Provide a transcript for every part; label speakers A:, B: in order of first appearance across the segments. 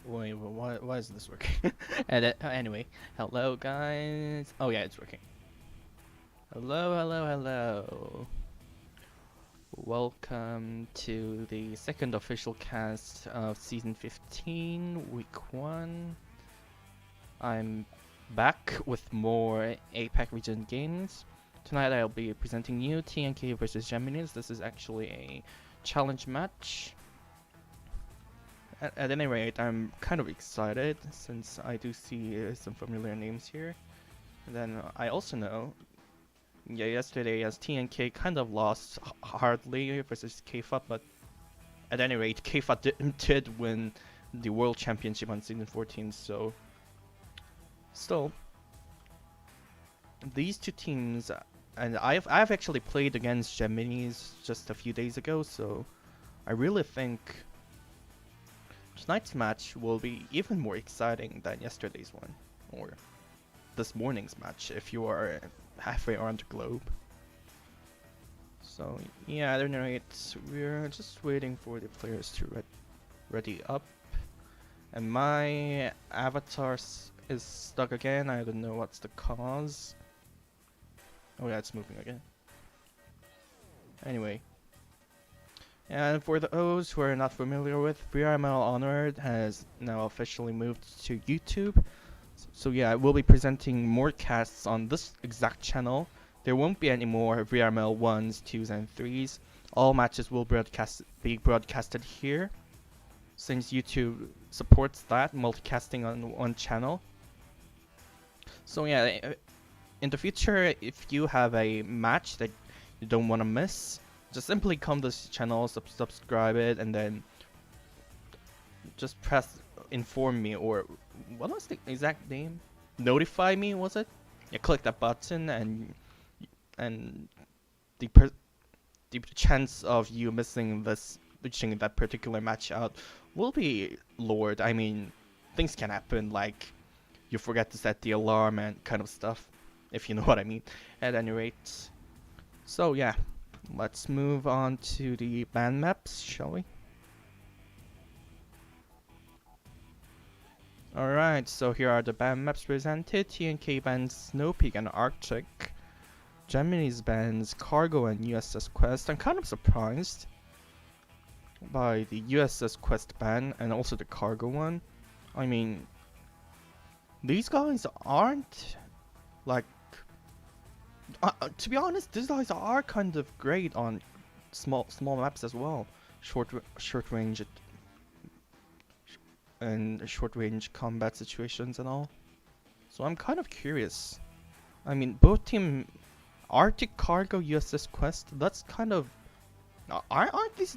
A: Wait, why is this working? And anyway, hello guys. Oh yeah, it's working. Hello. Welcome to the second official cast of season 15, week 1. I'm back with more APAC region games. Tonight I'll be presenting you TNK versus JAMMINIZ. This is actually a challenge match. At any rate, I'm kind of excited since I do see some familiar names here. And then I also know, yesterday as TNK kind of lost hardly versus KFA, but at any rate, KFA did win the World Championship on season 14, so still, these two teams, and I've actually played against JAMMINIZ just a few days ago, so I really think tonight's match will be even more exciting than yesterday's one, or this morning's match if you are halfway around the globe. So yeah, at any rate, we're just waiting for the players to ready up. And my avatar is stuck again. I don't know what's the cause. Oh yeah, it's moving again. Anyway. And for those who are not familiar with, VRML Onward has now officially moved to YouTube. So yeah, I will be presenting more casts on this exact channel. There won't be any more VRML 1s, 2s, and 3s. All matches will be broadcasted here, since YouTube supports that, multicasting on one channel. So yeah, in the future, if you have a match that you don't want to miss, just simply come to this channel, subscribe it, and then just press inform me, or what was the exact name? Notify me, was it? Yeah, click that button, and the chance of you missing that particular match out will be lowered. I mean, things can happen, like you forget to set the alarm and kind of stuff, if you know what I mean. At any rate, so yeah, let's move on to the band maps, shall we? Alright, so here are the band maps presented. TNK bands Snow Peak and Arctic. JAMMINIZ bands Cargo and USS Quest. I'm kind of surprised by the USS Quest ban and also the Cargo one. I mean, these guys aren't like... to be honest, these guys are kind of great on small maps as well. Short range and short range combat situations and all. So I'm kind of curious. I mean, both team Arctic, Cargo, USS Quest, that's kind of... aren't these...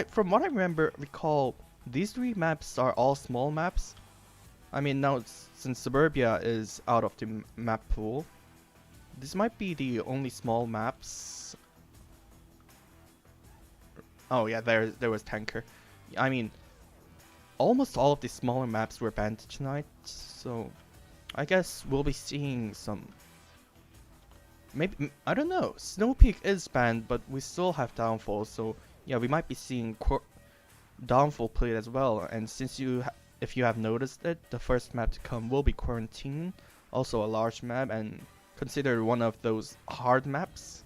A: from what I recall, these three maps are all small maps. I mean, now since Suburbia is out of the map pool, this might be the only small maps. Oh yeah, there was Tanker. I mean, almost all of the smaller maps were banned tonight, so I guess we'll be seeing some... Maybe, I don't know, Snow Peak is banned, but we still have Downfall, so yeah, we might be seeing Downfall played as well. And since if you have noticed it, the first map to come will be Quarantine, also a large map and considered one of those hard maps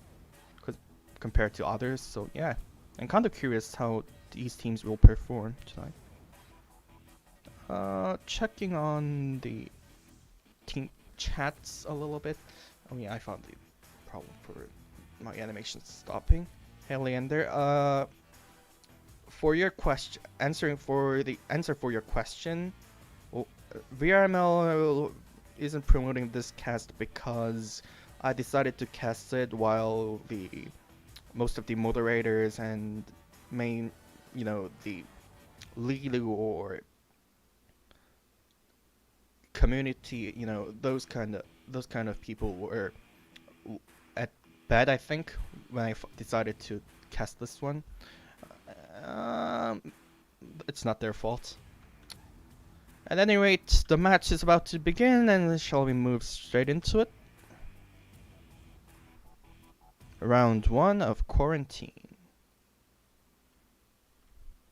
A: compared to others. So yeah, I'm kind of curious how these teams will perform tonight. Checking on the team chats a little bit. Oh yeah, I found the problem for my animation stopping. Hey Leander, for your question, answer for your question, well, VRML isn't promoting this cast because I decided to cast it while most of the moderators and main, the leader or community, those kind of people were at bed, I think, when I decided to cast this one. It's not their fault. At any rate, the match is about to begin, and shall we move straight into it? Round 1 of Quarantine.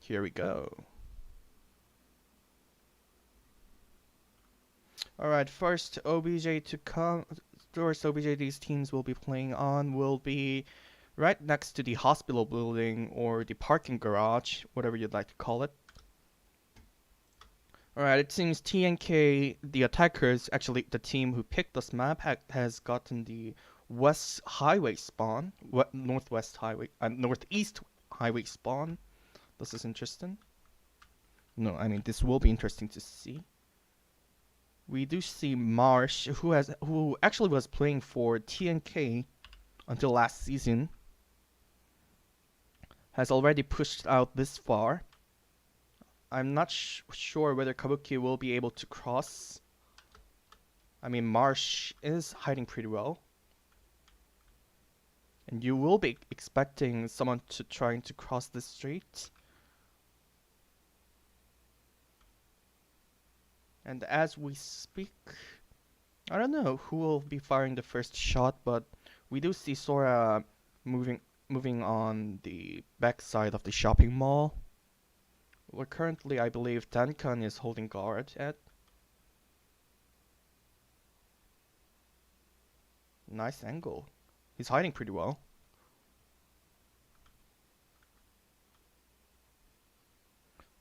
A: Here we go. Alright, first OBJ to come. First OBJ these teams will be playing on will be right next to the hospital building or the parking garage, whatever you'd like to call it. Alright, it seems TNK, the attackers, actually the team who picked this map, has gotten the west highway spawn, northwest highway, northeast highway spawn. This is interesting. No, I mean this will be interesting to see. We do see Marsh, who actually was playing for TNK until last season, has already pushed out this far. I'm not sure whether Kabuki will be able to cross. I mean, Marsh is hiding pretty well. And you will be expecting someone to trying to cross the street. And as we speak, I don't know who will be firing the first shot, but we do see Sora moving on the backside of the shopping mall. Where currently I believe Duncan is holding guard at. Nice angle. He's hiding pretty well.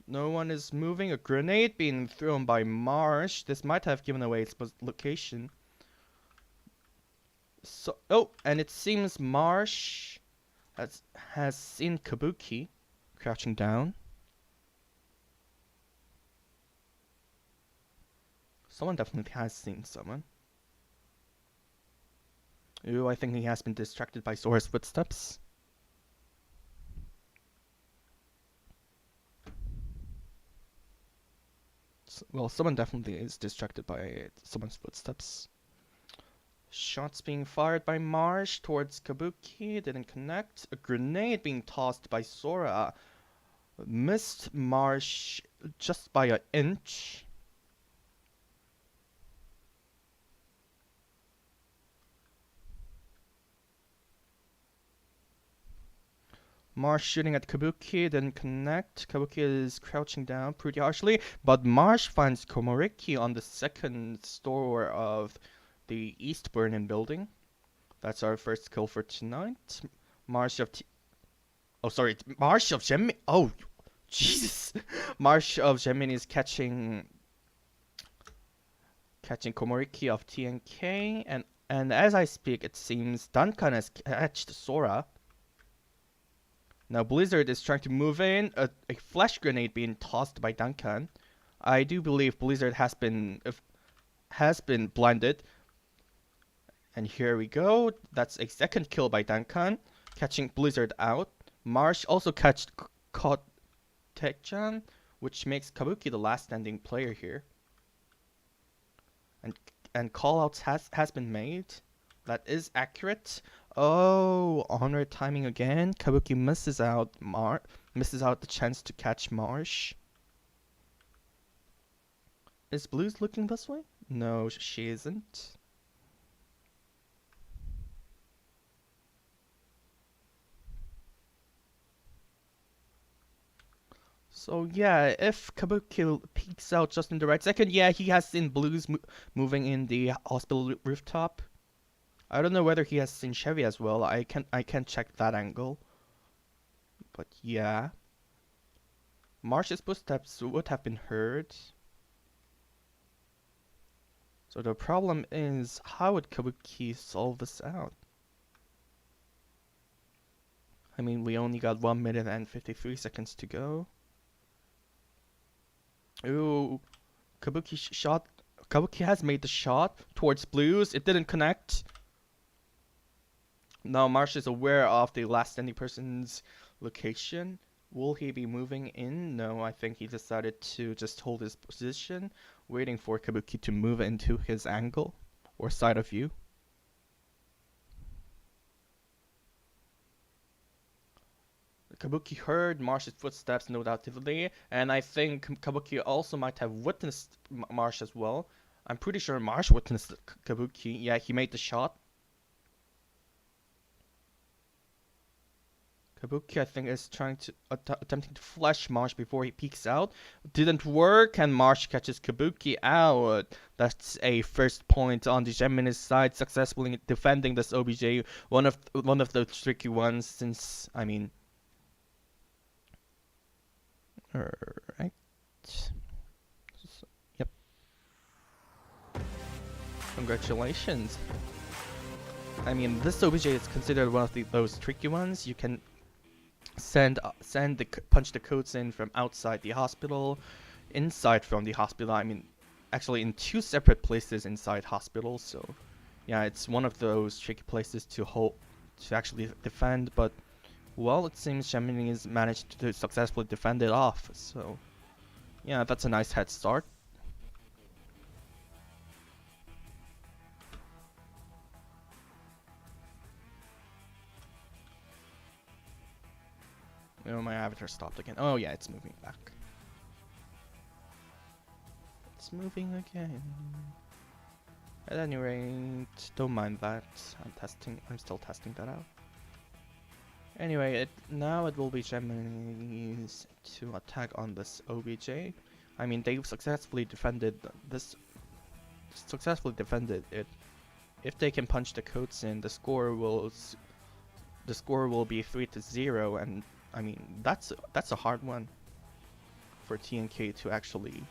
A: No one is moving. A grenade being thrown by Marsh. This might have given away its location. So, oh, and it seems Marsh has seen Kabuki crouching down. Someone definitely has seen someone. Ooh, I think he has been distracted by Sora's footsteps. Well, someone definitely is distracted by someone's footsteps. Shots being fired by Marsh towards Kabuki, didn't connect. A grenade being tossed by Sora missed Marsh just by an inch. Marsh shooting at Kabuki, didn't connect. Kabuki is crouching down pretty harshly, but Marsh finds Komoriki on the second floor of the East Burnin building. That's our first kill for tonight. Marsh of Gemini. Oh, Jesus! Marsh of Gemini is catching Komoriki of TNK, and as I speak, it seems Duncan has catched Sora. Now Blizzard is trying to move in, a flash grenade being tossed by Duncan. I do believe Blizzard has been blinded. And here we go. That's a second kill by Duncan, catching Blizzard out. Marsh also caught Tekchan, which makes Kabuki the last standing player here. And callouts has been made. That is accurate. Oh, Onward timing again. Kabuki misses out the chance to catch Marsh. Is Blues looking this way? No, she isn't. So yeah, if Kabuki peeks out just in the right second, yeah, he has seen Blues moving in the hospital rooftop. I don't know whether he has seen Chevy as well. I can't check that angle. But yeah. Marsh's footsteps would have been heard. So the problem is, how would Kabuki solve this out? I mean, we only got 1 minute and 53 seconds to go. Ooh, Kabuki has made the shot towards Blues. It didn't connect. Now Marsh is aware of the last standing person's location. Will he be moving in? No, I think he decided to just hold his position, waiting for Kabuki to move into his angle or side of view. Kabuki heard Marsh's footsteps, no doubtedly, and I think Kabuki also might have witnessed Marsh as well. I'm pretty sure Marsh witnessed Kabuki. Yeah, he made the shot. Kabuki, I think, is trying to attempting to flash Marsh before he peeks out. Didn't work, and Marsh catches Kabuki out. That's a first point on the JAMMINIZ side, successfully defending this OBJ. One of the tricky ones, since I mean, right? Yep. Congratulations. I mean, this OBJ is considered one of those tricky ones. You can punch the codes in from outside the hospital, inside from the hospital. I mean, actually in two separate places inside hospitals. So, yeah, it's one of those tricky places to actually defend. But well, it seems JAMMINIZ managed to successfully defend it off. So, yeah, that's a nice head start. Oh, my avatar stopped again. Oh yeah, it's moving back. It's moving again. At any rate, don't mind that. I'm still testing that out. Anyway, now it will be JAMMINIZ to attack on this OBJ. I mean, they've successfully defended it. If they can punch the codes in, the score will be 3-0, and I mean that's a hard one for TNK to actually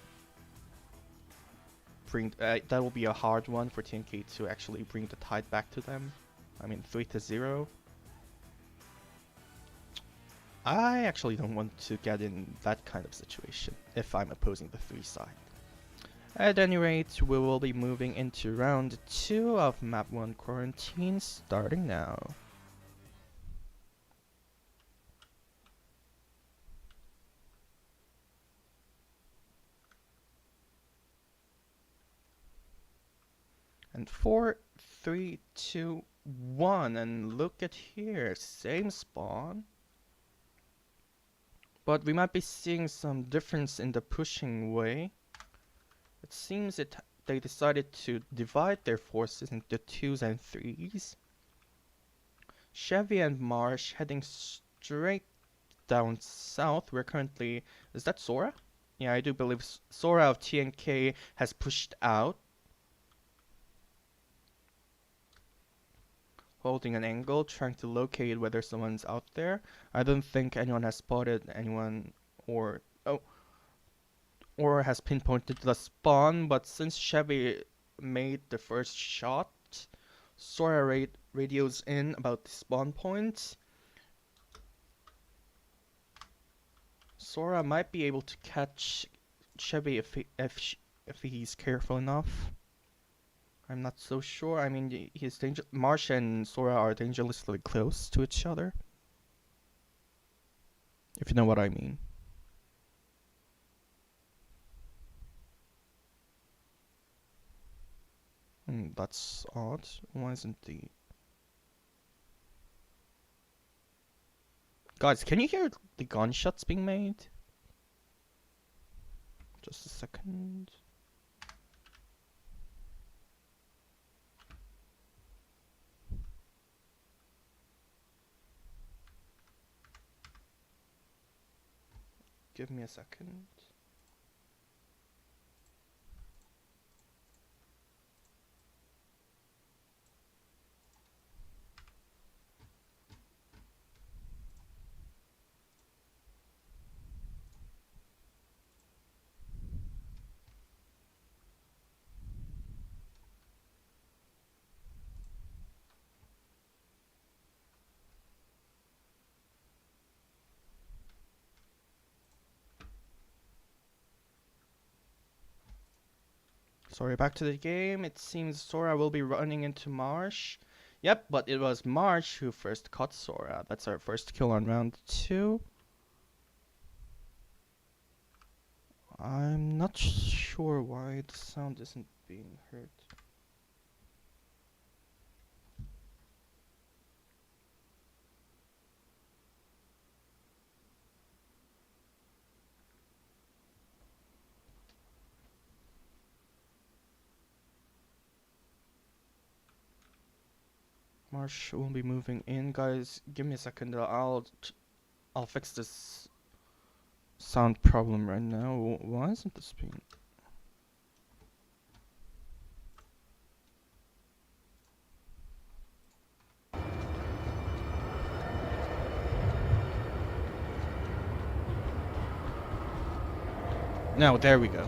A: bring. That will be a hard one for TNK to actually bring the tide back to them. I mean 3-0. I actually don't want to get in that kind of situation if I'm opposing the 3 side. At any rate, we will be moving into round 2 of map 1 quarantine starting now. And 4, 3, 2, 1, and look at here, same spawn. But we might be seeing some difference in the pushing way. It seems they decided to divide their forces into 2s and 3s. Chevy and Marsh heading straight down south. We're currently... Is that Sora? Yeah, I do believe Sora of TNK has pushed out. Holding an angle, trying to locate whether someone's out there. I don't think anyone has spotted anyone or has pinpointed the spawn, but since Chevy made the first shot, Sora radios in about the spawn point. Sora might be able to catch Chevy if he's careful enough. I'm not so sure. I mean, Marsh and Sora are dangerously close to each other. If you know what I mean. That's odd. Why isn't the... Guys, can you hear the gunshots being made? Just a second. Give me a second. Sorry, back to the game. It seems Sora will be running into Marsh. Yep, but it was Marsh who first caught Sora. That's our first kill on round 2. I'm not sure why the sound isn't being heard. Marsh will be moving in, guys. Give me a second. I'll I'll fix this sound problem right now. Why isn't this being... Now, there we go.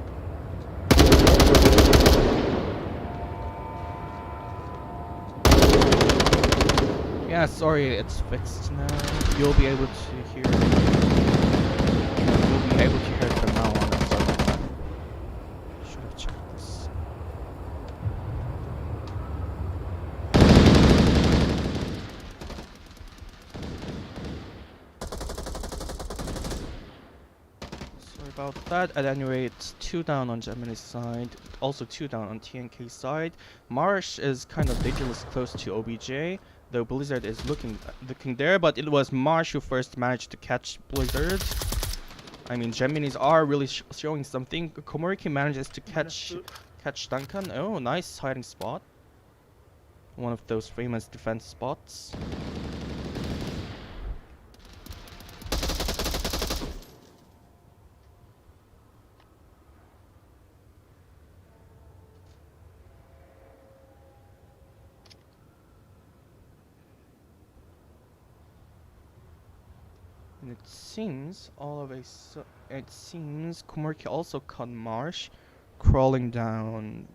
A: Yeah, sorry, it's fixed now. You'll be able to hear it. You'll be able to hear it from now on. I'm sorry about that. Should have checked this. Sorry about that. At any rate, it's 2 down on JAMMINIZ side. Also 2 down on TNK side. Marsh is kind of dangerous close to OBJ. Though Blizzard is looking there, but it was Marsh who first managed to catch Blizzard. I mean, JAMMINIZ are really showing something. Komoriki manages to catch Duncan. Oh, nice hiding spot. One of those famous defense spots. And it seems Komoriki also caught Marsh crawling down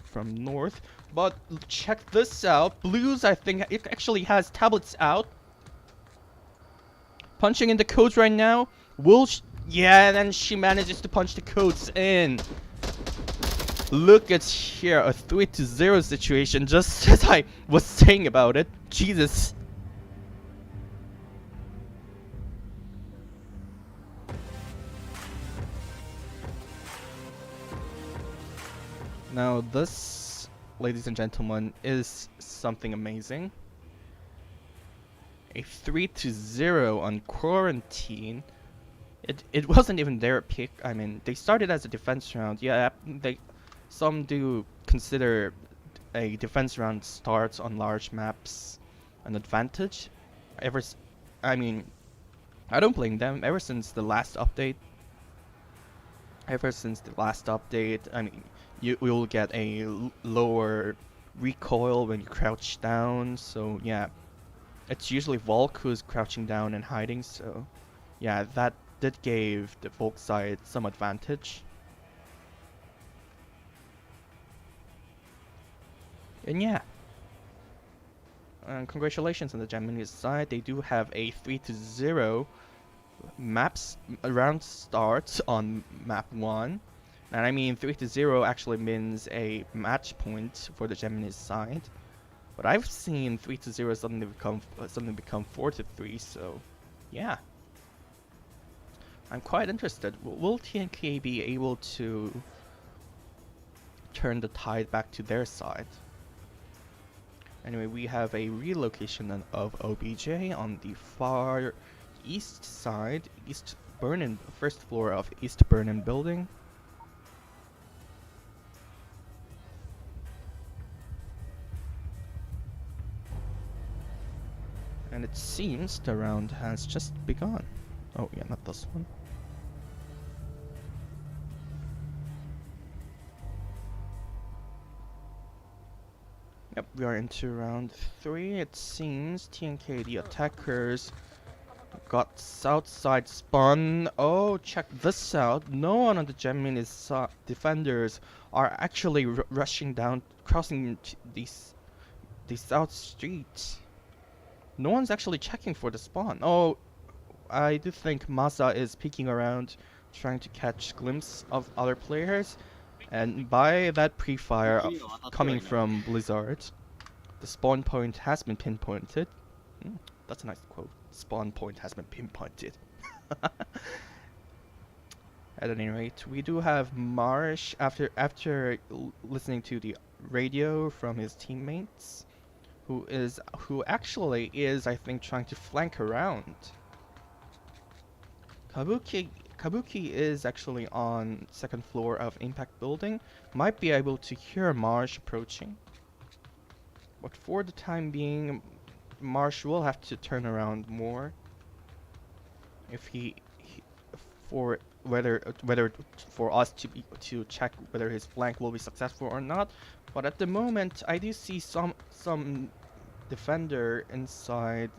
A: from north. But check this out. Blues, I think it actually has tablets out. Punching in the codes right now. Yeah, and then she manages to punch the codes in. Look at here, a 3-0 situation, just as I was saying about it. Jesus. Now this, ladies and gentlemen, is something amazing. A 3-0 on Quarantine. It wasn't even their pick. I mean, they started as a defense round. Yeah, some do consider a defense round starts on large maps an advantage. I mean, I don't blame them. Ever since the last update, I mean, you will get a lower recoil when you crouch down. So yeah, it's usually Volk who's crouching down and hiding. So yeah, that did give the Volk side some advantage. And yeah, congratulations on the JAMMINIZ side. They do have a 3-0 maps round start on map 1. And I mean 3-0 actually means a match point for the JAMMINIZ side. But I've seen 3-0 suddenly become 4-3, so yeah. I'm quite interested. Will TNK be able to turn the tide back to their side? Anyway, we have a relocation of OBJ on the far east side, first floor of East Burnham building. And it seems the round has just begun. Oh yeah, not this one. Yep, we are into round 3. It seems TNK, the attackers, got south side spun. Oh, check this out. No one on the JAMMINIZ defenders are actually rushing down, crossing the south street. No one's actually checking for the spawn. Oh, I do think Masa is peeking around, trying to catch glimpse of other players. And by that pre-fire coming from Blizzard, the spawn point has been pinpointed. That's a nice quote. Spawn point has been pinpointed. At any rate, we do have Marsh after listening to the radio from his teammates, who actually is, I think, trying to flank around. Kabuki is actually on second floor of Impact Building. Might be able to hear Marsh approaching. But for the time being, Marsh will have to turn around more. if he for whether for us to check whether his flank will be successful or not. But at the moment, I do see some defender inside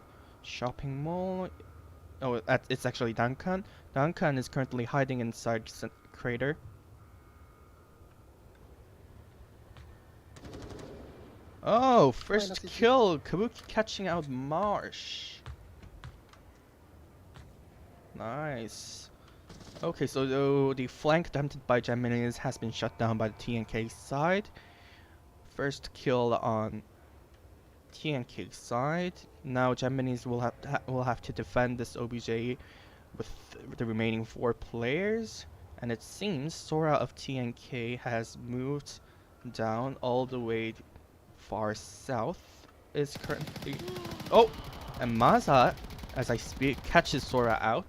A: shopping mall. Oh, it's actually Duncan. Duncan is currently hiding inside crater. Oh, first kill! Kabuki catching out Marsh. Nice. Okay, so the flank attempted by JAMMINIZ has been shut down by the TNK side. First kill on TNK side. Now JAMMINIZ will have to defend this OBJ with the remaining 4 players. And it seems Sora of TNK has moved down all the way far south. Is currently... Oh! And Maza, as I speak, catches Sora out.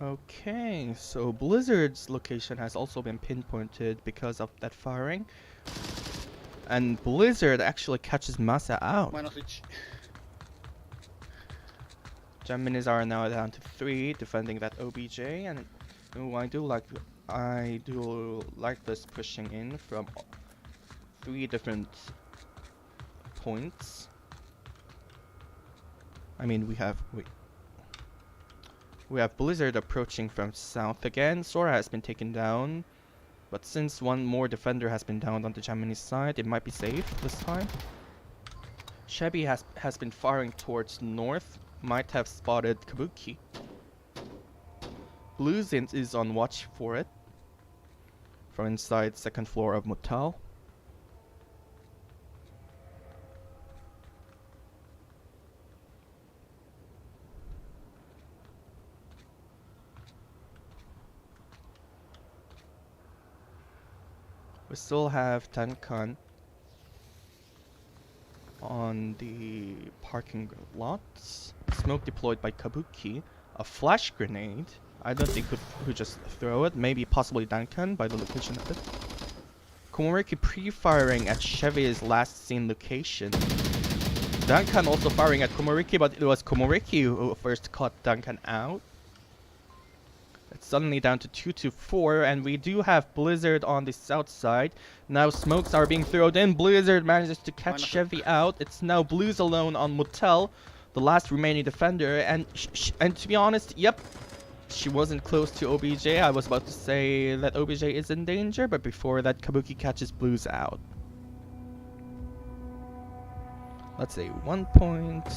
A: Okay, so Blizzard's location has also been pinpointed because of that firing. And Blizzard actually catches Masa out. JAMMINIZ are now down to 3, defending that OBJ, and I do like this pushing in from 3 different points. I mean, we have Blizzard approaching from south again. Sora has been taken down, but since one more defender has been downed on the JAMMINIZ side, it might be safe this time. Chevy has been firing towards north, might have spotted Kabuki. Bluezint is on watch for it from inside 2nd floor of motel. We still have Tenkan on the parking lots. Smoke deployed by Kabuki. A flash grenade. I don't think who just throw it. Maybe possibly Duncan by the location of it. Komoriki pre-firing at Chevy's last seen location. Duncan also firing at Komoriki, but it was Komoriki who first caught Duncan out. It's suddenly down to 2-4, and we do have Blizzard on the south side. Now smokes are being thrown in. Blizzard manages to catch Chevy out. It's now Blues alone on Motel, the last remaining defender. And to be honest, yep, she wasn't close to OBJ. I was about to say that OBJ is in danger, but before that, Kabuki catches Blues out. Let's say 1 point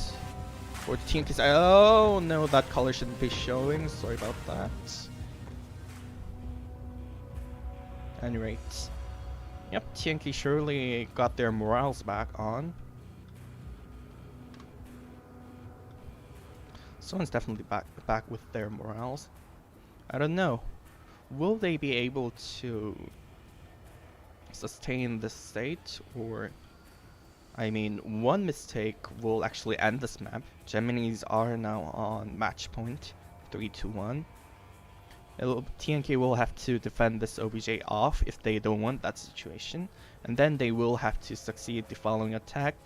A: for the team. Oh no, that color shouldn't be showing. Sorry about that. Any rate, yep, TNK surely got their morals back on. Someone's definitely back with their morals. I don't know. Will they be able to sustain this state, or I mean, one mistake will actually end this map. JAMMINIZ are now on match point, 3-1. TNK will have to defend this OBJ off if they don't want that situation, and then they will have to succeed the following attack.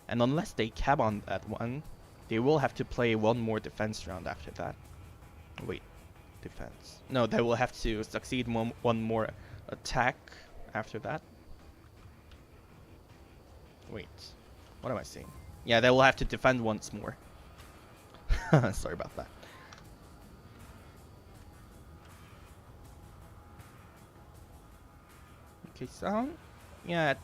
A: And unless they cap on that one, they will have to play one more defense round after that. Wait, defense. No, they will have to succeed one more attack after that. Wait, what am I saying? Yeah, they will have to defend once more. Sorry about that. Okay, so yeah,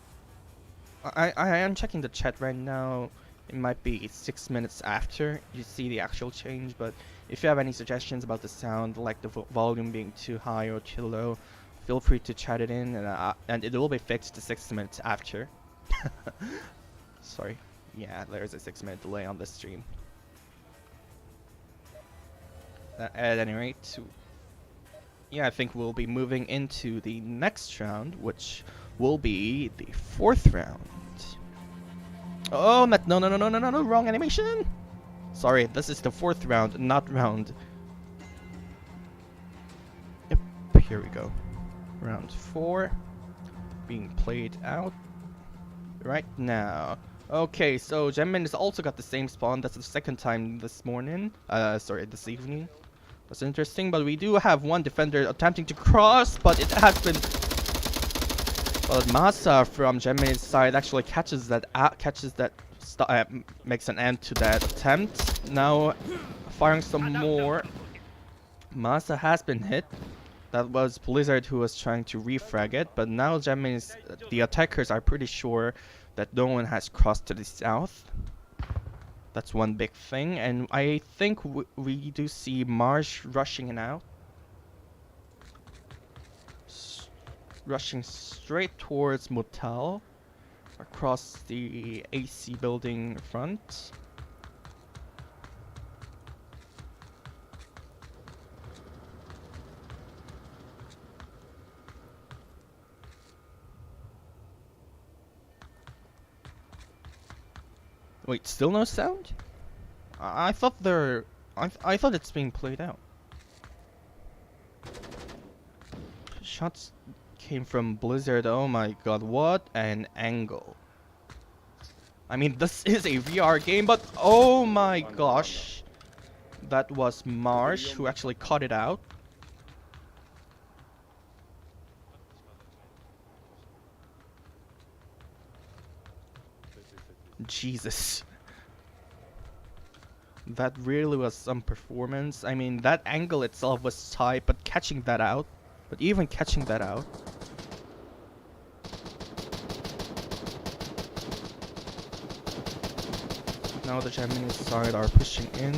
A: I am checking the chat right now. It might be 6 minutes after you see the actual change, but if you have any suggestions about the sound, like the volume being too high or too low, feel free to chat it in, and it will be fixed 6 minutes after. Sorry. Yeah, there's a 6-minute delay on this stream. At any rate, yeah, I think we'll be moving into the next round, which will be the 4th round. Oh, no, wrong animation! Sorry, this is the 4th round, not round. Yep, here we go. Round 4 being played out right now. Okay, so JAMMINIZ also got the same spawn. That's the 2nd time this morning. Sorry, this evening. That's interesting, but we do have one defender attempting to cross, but it has been... Well, Masa from JAMMINIZ side actually catches that, makes an end to that attempt. Now, firing some more. Masa has been hit. That was Blizzard who was trying to refrag it, but now JAMMINIZ, the attackers are pretty sure that no one has crossed to the south. That's one big thing, and I think we do see Marsh rushing in out. Rushing straight towards Motel, across the AC building front. Wait, still no sound? I thought I thought it's being played out. Shots came from Blizzard. Oh my god, what an angle. I mean, this is a VR game, but oh my gosh. That was Marsh who actually caught it out. Jesus. That really was some performance. I mean, that angle itself was tight, but catching that out. But even catching that out. Now the JAMMINIZ side are pushing in.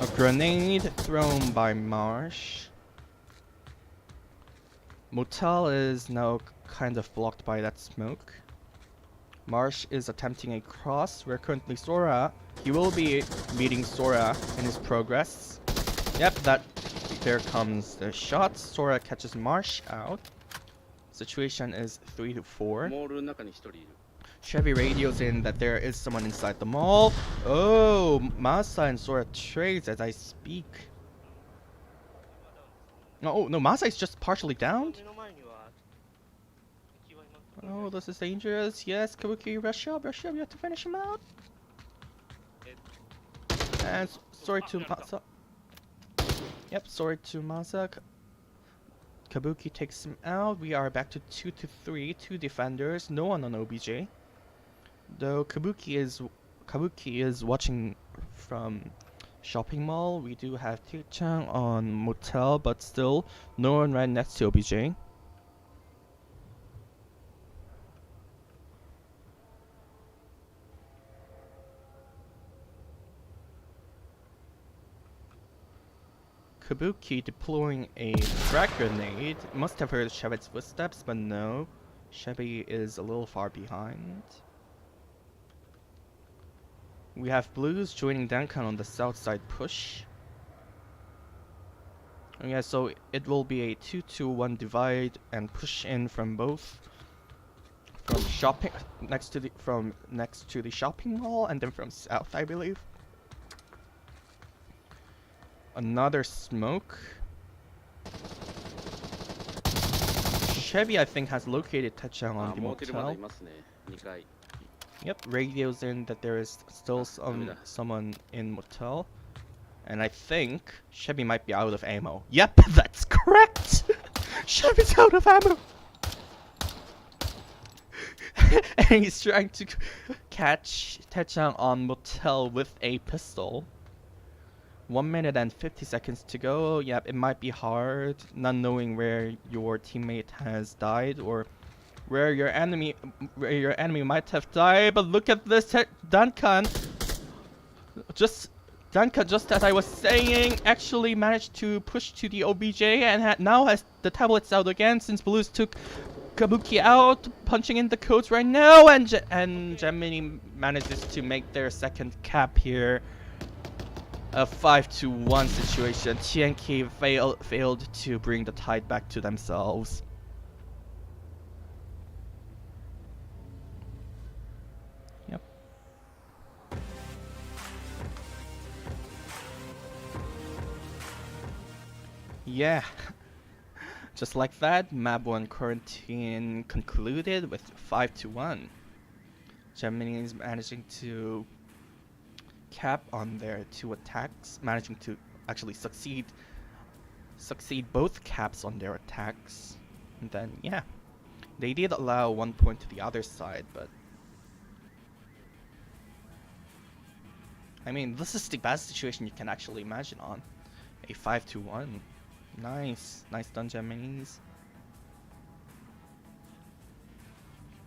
A: A grenade thrown by Marsh. Motel is now kind of blocked by that smoke. Marsh is attempting a cross. We're currently Sora. He will be meeting Sora in his progress. Yep, there comes the shot. Sora catches Marsh out. Situation is 3-4. Chevy radios in that there is someone inside the mall. Oh, Masa and Sora trades as I speak. Oh, no, Masa is just partially downed. Oh, this is dangerous. Yes, Kabuki, rush up, you have to finish him out. And sorry to Masa. Yep, sorry to Masa. Kabuki takes him out. We are back to 2-3, 2 defenders, no one on OBJ. Though Kabuki is watching from shopping mall. We do have Tae-chan on Motel, but still no one right next to OBJ. Kabuki deploying a frag grenade. Must have heard Chevy's footsteps, but no. Chevy is a little far behind. We have Blues joining Duncan on the south side push. Yeah, so it will be a 2-2-1 divide and push in from both. From shopping next to the shopping mall and then from south, I believe. Another smoke. Chevy, I think, has located Tae-chan on the motel. Yep, radios in that there is still someone in motel. And I think Chevy might be out of ammo. Yep, that's correct! Chevy's out of ammo! And he's trying to catch Tae-chan on motel with a pistol. 1 minute and 50 seconds to go. Yep, it might be hard, not knowing where your teammate has died or where your enemy might have died. But look at this, Duncan. Duncan, just as I was saying, actually managed to push to the OBJ and now has the tablets out again since Blues took Kabuki out, punching in the codes right now, and Gemini manages to make their second cap here. A 5-1 situation. TNK failed to bring the tide back to themselves. Yep. Yeah. Just like that, map 1 quarantine concluded with 5-1. JAMMINIZ managing to cap on their 2 attacks, managing to actually succeed both caps on their attacks. And then, yeah, they did allow 1 point to the other side, but I mean, this is the best situation you can actually imagine on a 5-1. Nice done, JAMMINIZ.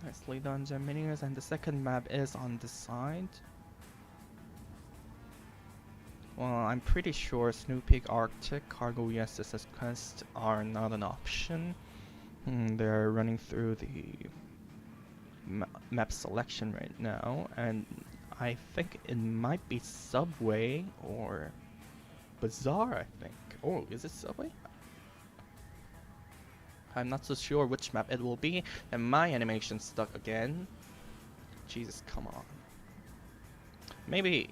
A: Nicely done, JAMMINIZ, and the second map is on this side. Well, I'm pretty sure Snoopy, Arctic, Cargo ESS's Quest are not an option. They're running through the map selection right now, and I think it might be Subway or Bazaar, I think. Oh, is it Subway? I'm not so sure which map it will be, and my animation's stuck again. Jesus, come on. Maybe,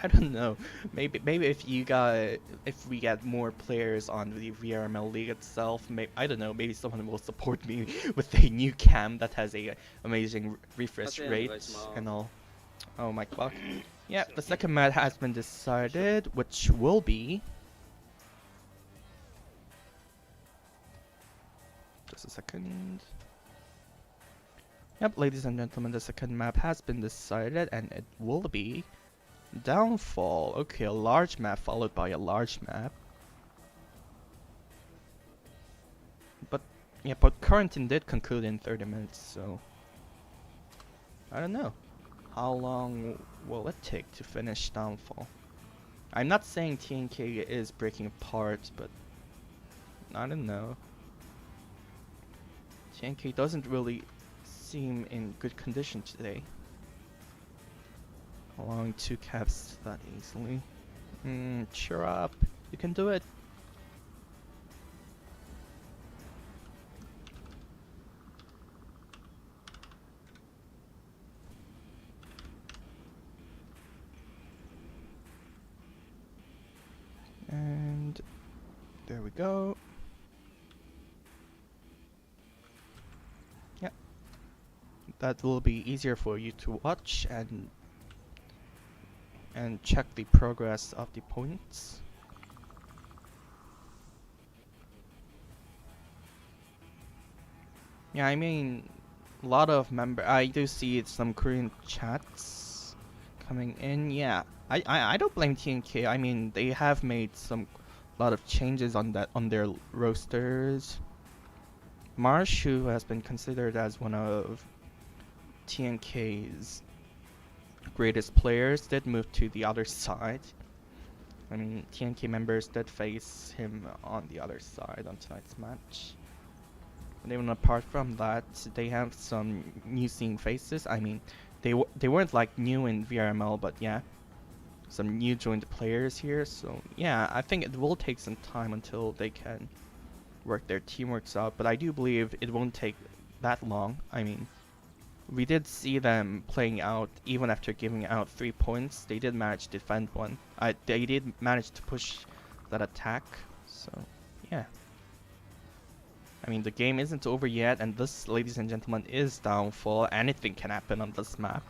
A: I don't know. Maybe if we get more players on the VRML league itself, I don't know. Maybe someone will support me with a new cam that has a amazing refresh rate and all. Oh my god. Yeah, the second map has been decided, which will be. Just a second. Yep, ladies and gentlemen, the second map has been decided, and it will be Downfall. Okay, a large map followed by a large map. But yeah, but quarantine did conclude in 30 minutes, so I don't know. How long will it take to finish Downfall? I'm not saying TNK is breaking apart, but I don't know. TNK doesn't really seem in good condition today. Allowing 2 caps that easily. Cheer up. You can do it. And there we go. Yep. That will be easier for you to watch and check the progress of the points. Yeah, I mean, a lot of I do see some Korean chats coming in. Yeah, I don't blame TNK. I mean, they have made a lot of changes on their rosters. Marsh, who has been considered as one of TNK's greatest players, did move to the other side. I mean, TNK members did face him on the other side on tonight's match. But even apart from that, they have some new scene faces. I mean, they weren't like new in VRML, but yeah, some new joined players here. So yeah, I think it will take some time until they can work their teamworks out. But I do believe it won't take that long. I mean, we did see them playing out even after giving out 3 points. They did manage to defend one. They did manage to push that attack. So yeah. I mean, the game isn't over yet, and this, ladies and gentlemen, is Downfall. Anything can happen on this map.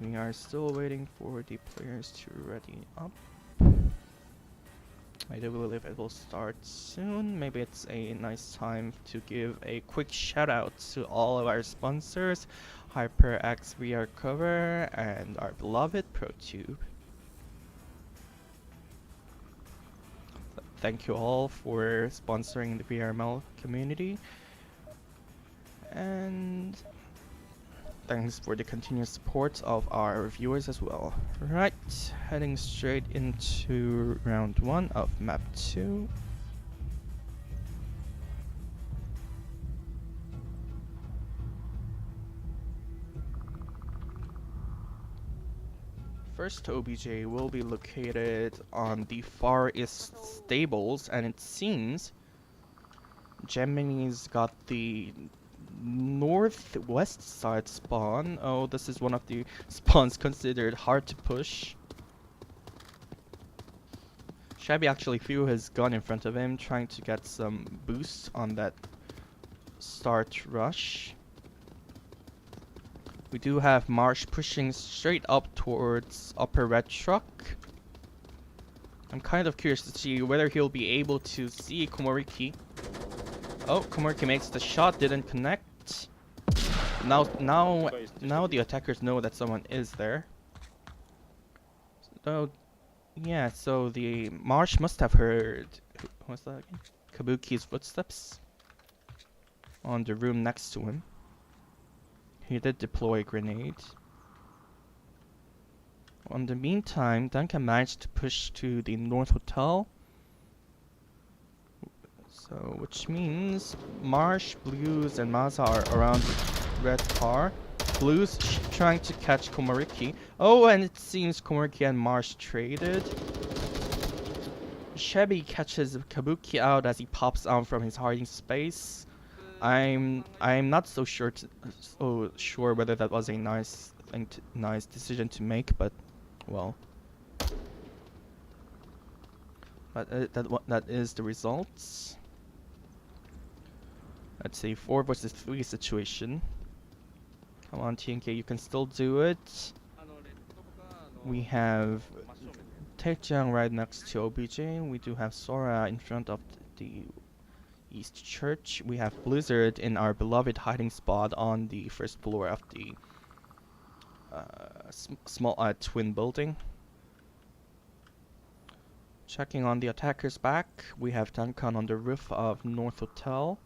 A: We are still waiting for the players to ready up. I do believe it will start soon. Maybe it's a nice time to give a quick shout out to all of our sponsors, HyperX VR Cover and our beloved ProTube. Thank you all for sponsoring the VRML community. And thanks for the continuous support of our viewers as well. Right, heading straight into round 1 of map 2. First OBJ will be located on the Far East Stables, and it seems JAMMINIZ got the northwest side spawn. Oh, this is one of the spawns considered hard to push. Shabby actually threw his gun in front of him, trying to get some boost on that start rush. We do have Marsh pushing straight up towards upper red truck. I'm kind of curious to see whether he'll be able to see Komoriki. Oh, Komoriki makes the shot, didn't connect. Now the attackers know that someone is there. So, yeah, so the Marsh must have heard, what's that again? Kabuki's footsteps on the room next to him. He did deploy a grenade. In the meantime, Duncan managed to push to the North Hotel. So, which means Marsh, Blues, and Maza are around the red car. Blues trying to catch Komoriki. Oh, and it seems Komoriki and Marsh traded. Shabby catches Kabuki out as he pops out from his hiding space. I'm not so sure whether that was a nice decision to make, but well, but that is the results. Let's say 4 versus 3 situation. Come on, TNK, you can still do it. We have Taejang right next to OBJ. We do have Sora in front of the East Church. We have Blizzard in our beloved hiding spot on the first floor of the small twin building. Checking on the attacker's back, we have Duncan on the roof of North Hotel.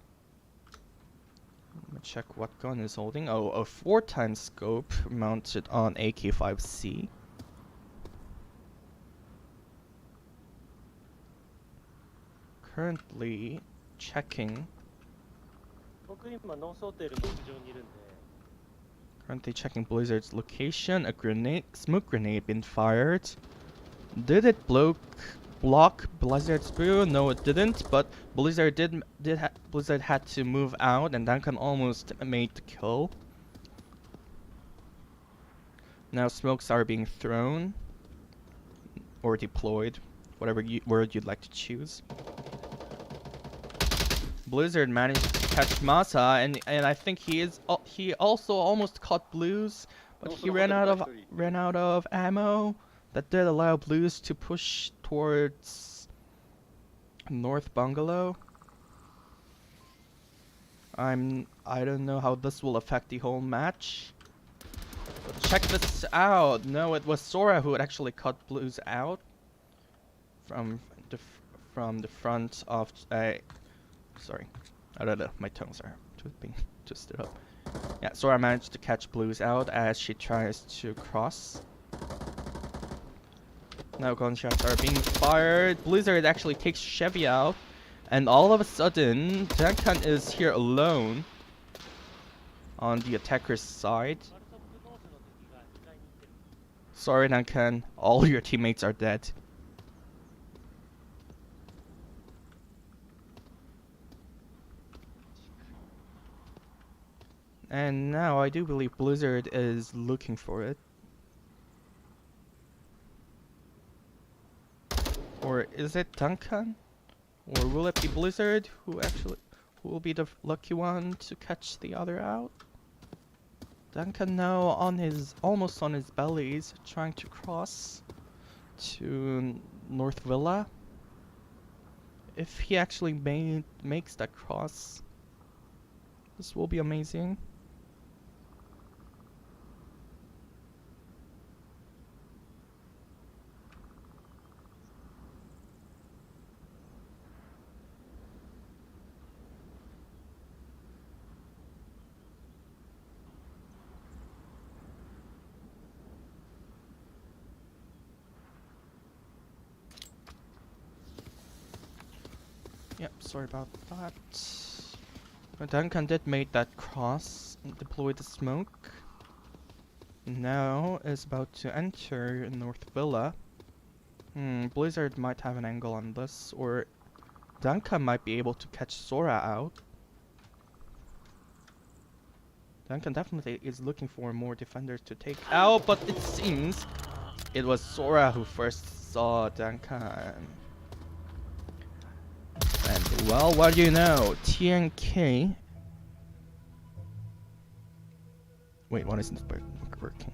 A: Let me check what gun is holding. Oh, a 4x scope mounted on AK-5C. Currently checking. Currently checking Blizzard's location. A smoke grenade been fired. Did it block Blizzard's view? No, it didn't. But Blizzard Blizzard had to move out, and Duncan almost made the kill. Now smokes are being thrown or deployed, whatever word you'd like to choose. Blizzard managed to catch Masa, and I think he also almost caught Blues, but he ran out of ammo. That did allow Blues to push towards North Bungalow. I don't know how this will affect the whole match. But check this out. No, it was Sora who had actually cut Blues out from the front of sorry, I don't know, my tongues are being twisted up. Yeah, Sora managed to catch Blues out as she tries to cross. Now gunshots are being fired. Blizzard actually takes Chevy out, and all of a sudden, Duncan is here alone on the attacker's side. Sorry, Duncan, all your teammates are dead. And now I do believe Blizzard is looking for it. Or is it Duncan? Or will it be Blizzard who will be the lucky one to catch the other out? Duncan now almost on his bellies, trying to cross to North Villa. If he actually makes that cross, this will be amazing. Yep, sorry about that. But Duncan did make that cross and deploy the smoke. Now is about to enter North Villa. Blizzard might have an angle on this, or Duncan might be able to catch Sora out. Duncan definitely is looking for more defenders to take out, but it seems it was Sora who first saw Duncan. And well, what do you know? TNK. Wait, what isn't working?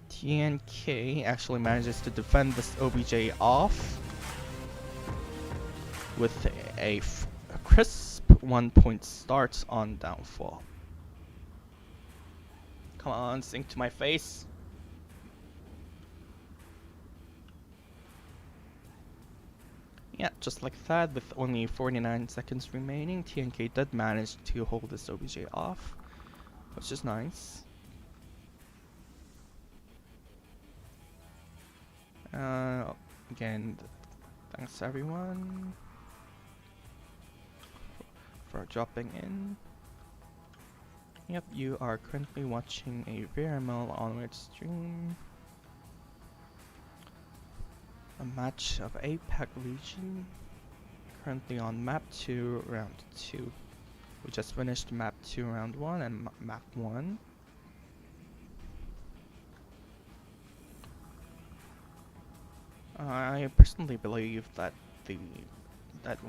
A: TNK actually manages to defend this OBJ off with a crisp 1-point start on downfall. Come on, sink to my face. Yeah, just like that, with only 49 seconds remaining, TNK did manage to hold this OBJ off, which is nice. Again, thanks everyone for dropping in. Yep, you are currently watching a VRML Onward stream. A match of APAC region, currently on map 2, round 2. We just finished map 2, round 1 and map 1. I personally believe that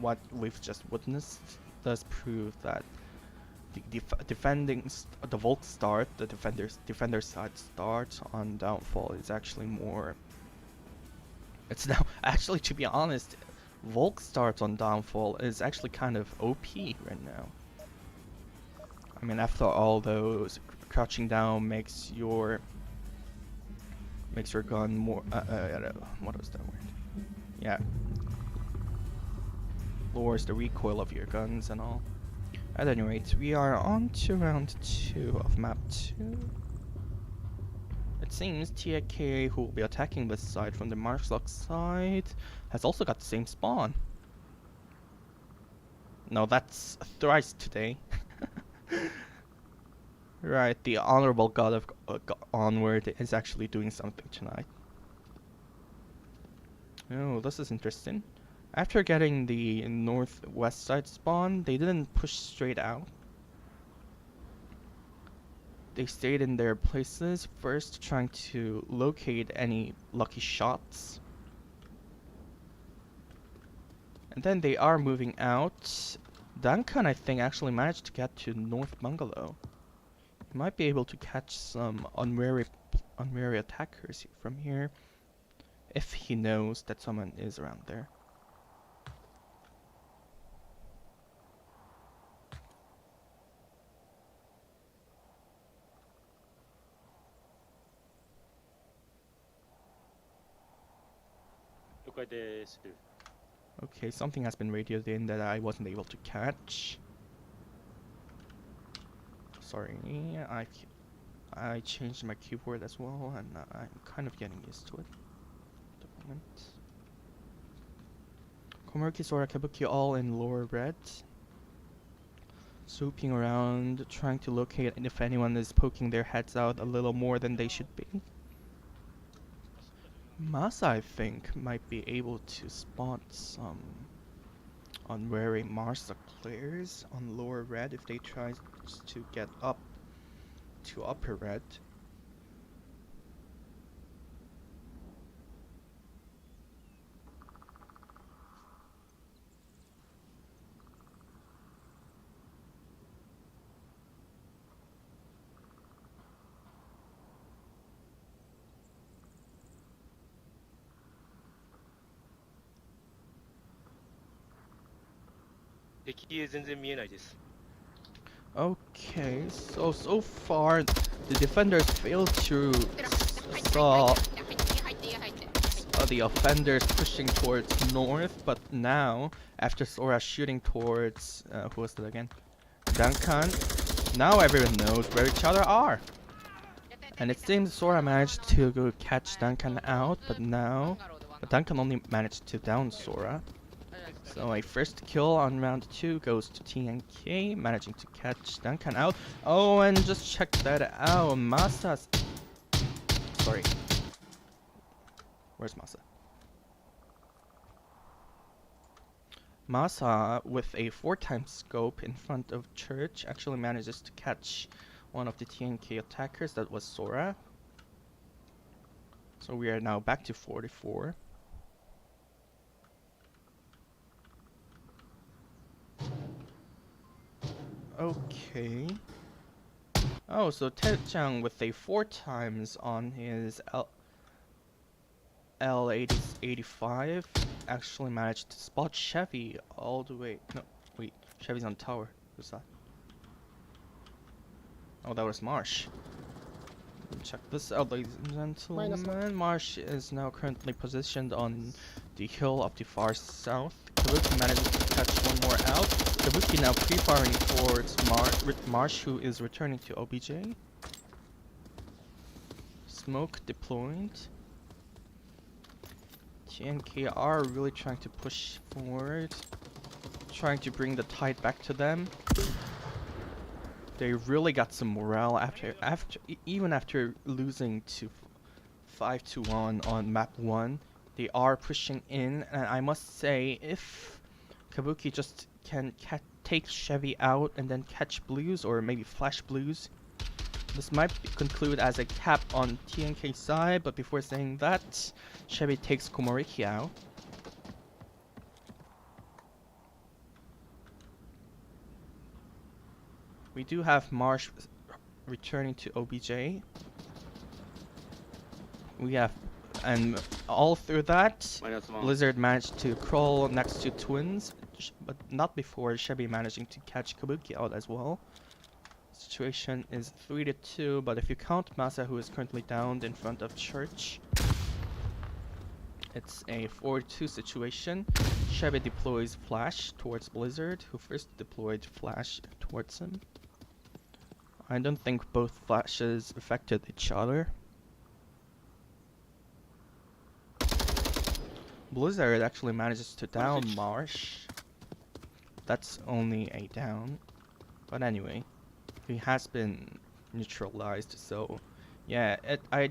A: what we've just witnessed does prove that the Volk start, the defender side start on downfall is actually more. It's now actually, to be honest, Volk start on downfall is actually kind of OP right now. I mean, after all those, crouching down makes your gun more what was that word? Yeah, lowers the recoil of your guns and all. At any rate, we are on to round 2 of map 2. It seems TNK, who will be attacking this side from the Marshlock side, has also got the same spawn. No, that's thrice today. Right, the honorable god of Onward is actually doing something tonight. Oh, this is interesting. After getting the northwest side spawn, they didn't push straight out. They stayed in their places, first trying to locate any lucky shots. And then they are moving out. Duncan, I think, actually managed to get to North Bungalow. He might be able to catch some unwary attackers from here, if he knows that someone is around there. Okay, something has been radioed in that I wasn't able to catch. Sorry, I changed my keyboard as well, and I'm kind of getting used to it at the moment. Komuruki, Sora, Kabuki all in lower red. Swooping around, trying to locate if anyone is poking their heads out a little more than they should be. Masa, I think, might be able to spot some unwary Marsa players on lower red if they try to get up to upper red. Okay, so far the defenders failed to saw the offenders pushing towards north, but now after Sora shooting towards who was it again? Duncan. Now everyone knows where each other are. And it seems Sora managed to go catch Duncan out, but Duncan only managed to down Sora. So a first kill on round 2 goes to TNK, managing to catch Duncan out. Oh, and just check that out. Masa's... Sorry. Where's Masa? Masa, with a 4x scope in front of Church, actually manages to catch one of the TNK attackers. That was Sora. So we are now back to 44. Okay. Oh, so Taechang with a 4x on his L85 actually managed to spot Chevy all the way. No, wait, Chevy's on tower. Who's that? Oh, that was Marsh. Check this out, ladies and gentlemen. Marsh is now currently positioned on the hill of the far south. Kabuki manages to catch one more out. Kabuki now pre-firing towards Marsh, who is returning to OBJ. Smoke deployed. TNK are really trying to push forward, trying to bring the tide back to them. They really got some morale even after losing to 5-1 on map 1. They are pushing in, and I must say, if Kabuki just can take Chevy out and then catch blues, or maybe flash blues, this might conclude as a cap on TNK side. But before saying that, Chevy takes Komoriki out. We do have Marsh returning to OBJ. We have, and all through that, Blizzard managed to crawl next to Twins, but not before Chevy managing to catch Kabuki out as well. Situation is 3-2, but if you count Masa, who is currently downed in front of Church, it's a 4-2 situation. Chevy deploys Flash towards Blizzard, who first deployed Flash towards him. I don't think both flashes affected each other. Blizzard actually manages to down Marsh. That's only a down. But anyway, he has been neutralized, so yeah, I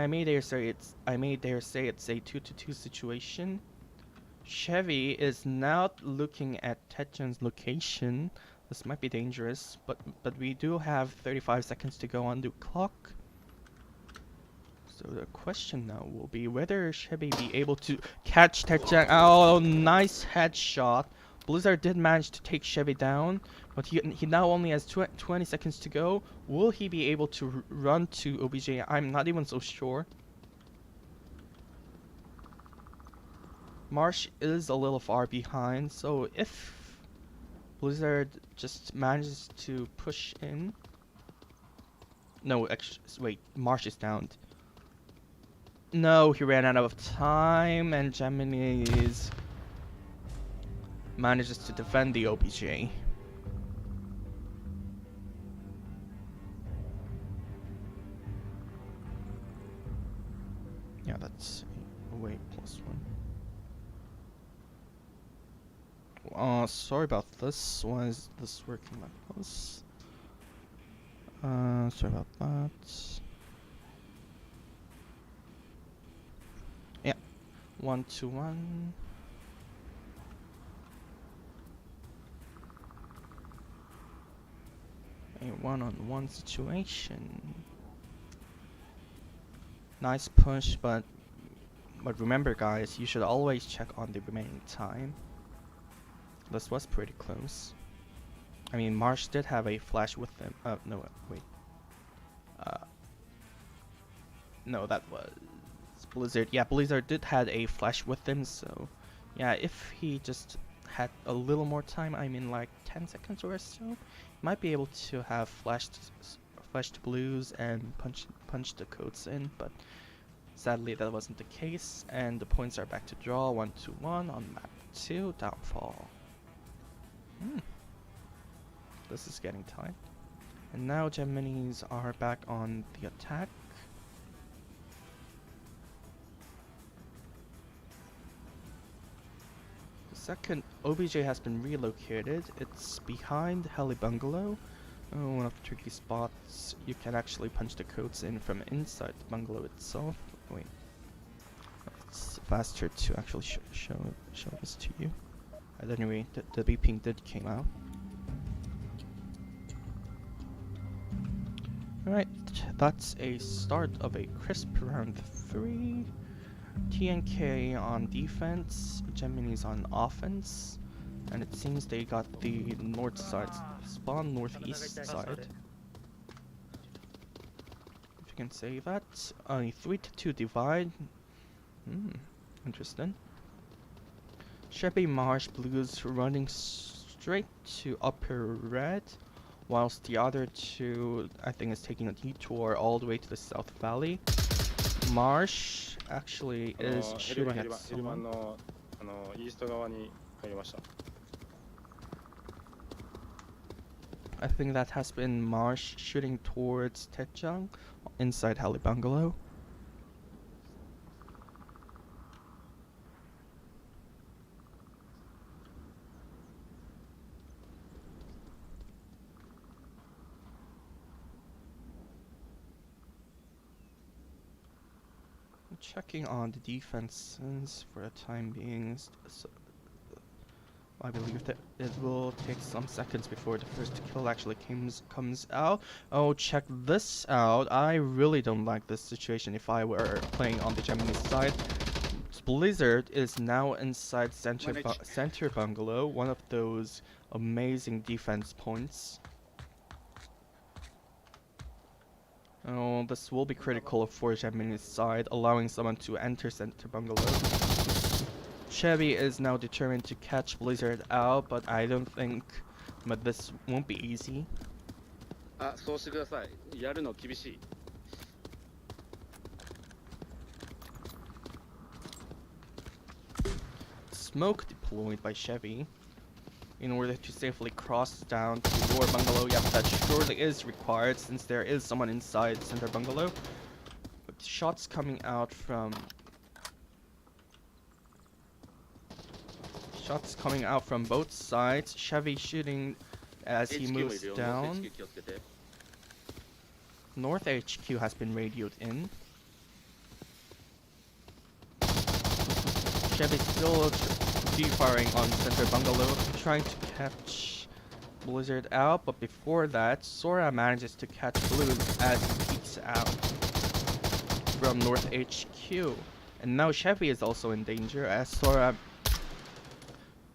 A: may dare say it's a 2-2 situation. Chevy is not looking at Taechan's location. This might be dangerous, but we do have 35 seconds to go on the clock. So the question now will be whether Chevy be able to catch Taechang. Oh, nice headshot. Blizzard did manage to take Chevy down, but he now only has 20 seconds to go. Will he be able to run to OBJ? I'm not even so sure. Marsh is a little far behind, so if Blizzard just manages to push in... No, actually, wait, Marsh is downed. No, he ran out of time, and JAMMINIZ manages to defend the OBJ. Yeah, that's away +1. Sorry about this. Why is this working like this? Sorry about that. Yeah, 1-1. A one-on-one situation. Nice push, but remember, guys, you should always check on the remaining time. This was pretty close. I mean, Marsh did have a flash with him. No, wait. No, that was Blizzard. Yeah, Blizzard did had a flash with him, so yeah, if he just had a little more time, I mean like 10 seconds or so, he might be able to have flashed blues and punch the codes in, but sadly that wasn't the case, and the points are back to draw, 1-1 on map 2, downfall. This is getting tight. And now JAMMINIZ are back on the attack. second OBJ has been relocated. It's behind Heli Bungalow. One of the tricky spots. You can actually punch the codes in from inside the bungalow itself. Wait, it's faster to actually show this to you. At any rate, the beeping did came out. Alright, that's a start of a crisp round 3. TNK on defense, JAMMINIZ on offense, and it seems they got the north side spawn, northeast side. If you can say that. A 3-2 divide. Interesting. Chevy Marsh Blues running straight to upper red, whilst the other two, I think, is taking a detour all the way to the South Valley. Marsh actually is shooting at someone. I think that has been Marsh shooting towards Taejang inside Heli Bungalow. Checking on the defenses for the time being. So I believe that it will take some seconds before the first kill actually comes out. Oh, check this out. I really don't like this situation if I were playing on the JAMMINIZ side. Blizzard is now inside center bungalow, one of those amazing defense points. Oh, this will be critical for JAMMINIZ side, allowing someone to enter center bungalow. Chevy is now determined to catch Blizzard out, but I don't think this won't be easy. Smoke deployed by Chevy in order to safely cross down to lower bungalow. Yep, that surely is required since there is someone inside center bungalow. But shots coming out from both sides. Chevy shooting as he moves down. North HQ has been radioed in. Chevy still defiring on center bungalow, trying to catch Blizzard out, but before that, Sora manages to catch Blues as he peeks out from North HQ. And now Chevy is also in danger as Sora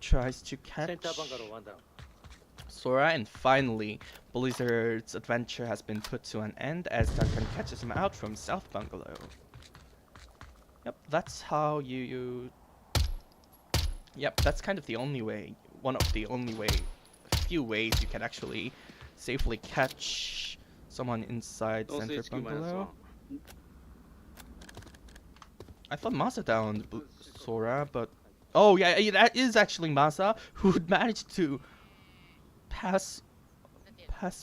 A: tries to catch Sora, and finally Blizzard's adventure has been put to an end as Duncan catches him out from South Bungalow. Yep, that's how Yep, that's kind of the only way, few ways you can actually safely catch someone inside center bungalow. I thought Masa downed Sora, but oh yeah, that is actually Masa who managed to pass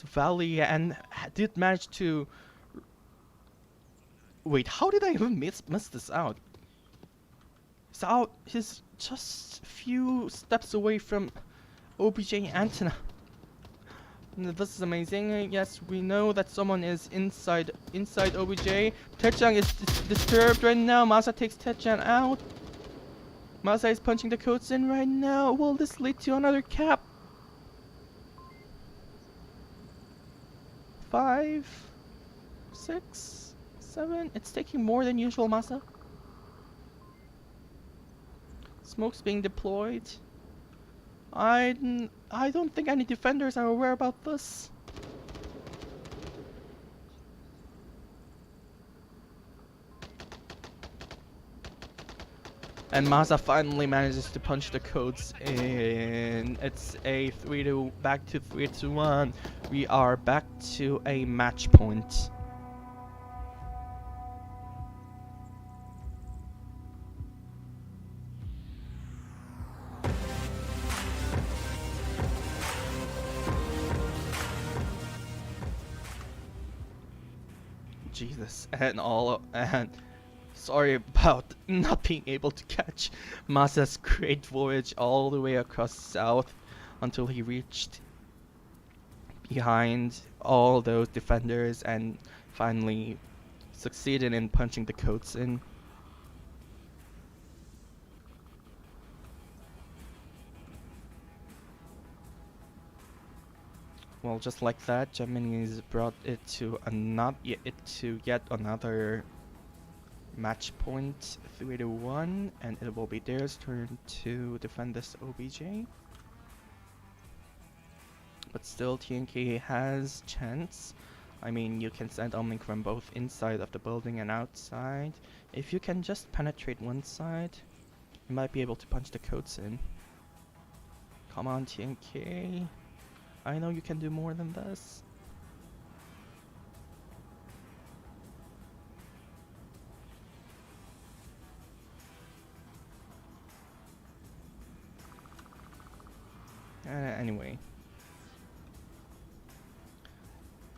A: Valley and did manage to. Wait, how did I even miss this out? He's just a few steps away from OBJ antenna. This is amazing. Yes, we know that someone is inside OBJ. Taejang is disturbed right now. Masa takes Taejang out. Masa is punching the codes in right now. Will this lead to another cap? 5, 6, 7. It's taking more than usual, Masa. Smoke's being deployed. I don't think any defenders are aware about this. And Masa finally manages to punch the codes in. It's a back to 3-1. We are back to a match point. Jesus, and Sorry about not being able to catch Masa's great voyage all the way across south until he reached behind all those defenders and finally succeeded in punching the coats in. Well, just like that, JAMMINIZ brought it to yet another match point, 3-1, and it will be theirs turn to defend this OBJ. But still, TNK has chance. I mean, you can send uplink from both inside of the building and outside. If you can just penetrate one side, you might be able to punch the coats in. Come on, TNK. I know you can do more than this. Anyway.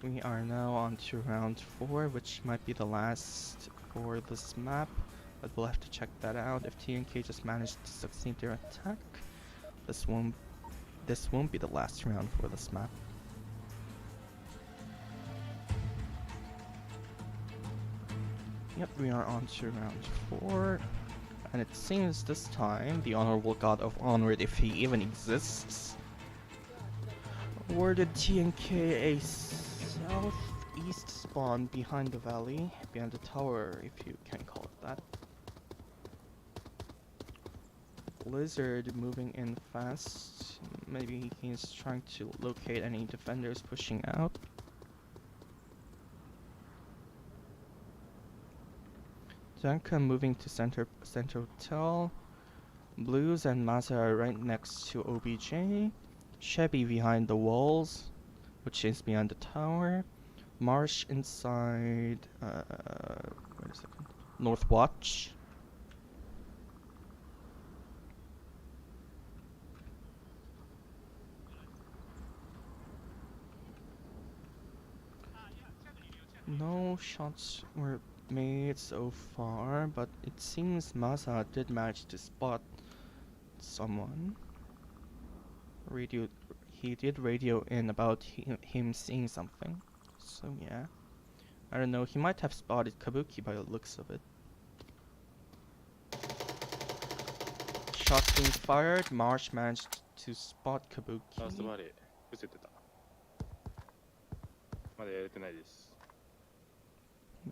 A: We are now on to round 4, which might be the last for this map, but we'll have to check that out. If TNK just managed to succeed their attack, this won't be the last round for this map. Yep, we are on to round 4, and it seems this time the Honorable God of Onward, if he even exists, awarded TNK a southeast spawn behind the valley, behind the tower, if you can call it that. Blizzard moving in fast. Maybe he's trying to locate any defenders pushing out. Danka moving to center hotel. Blues and Masa are right next to OBJ. Chevy behind the walls, which is behind the tower. Marsh inside, wait a second, North Watch. No shots were made so far, but it seems Masa did manage to spot someone. He did radio in about him seeing something. So yeah, I don't know, he might have spotted Kabuki by the looks of it. Shots being fired, Marsh managed to spot Kabuki.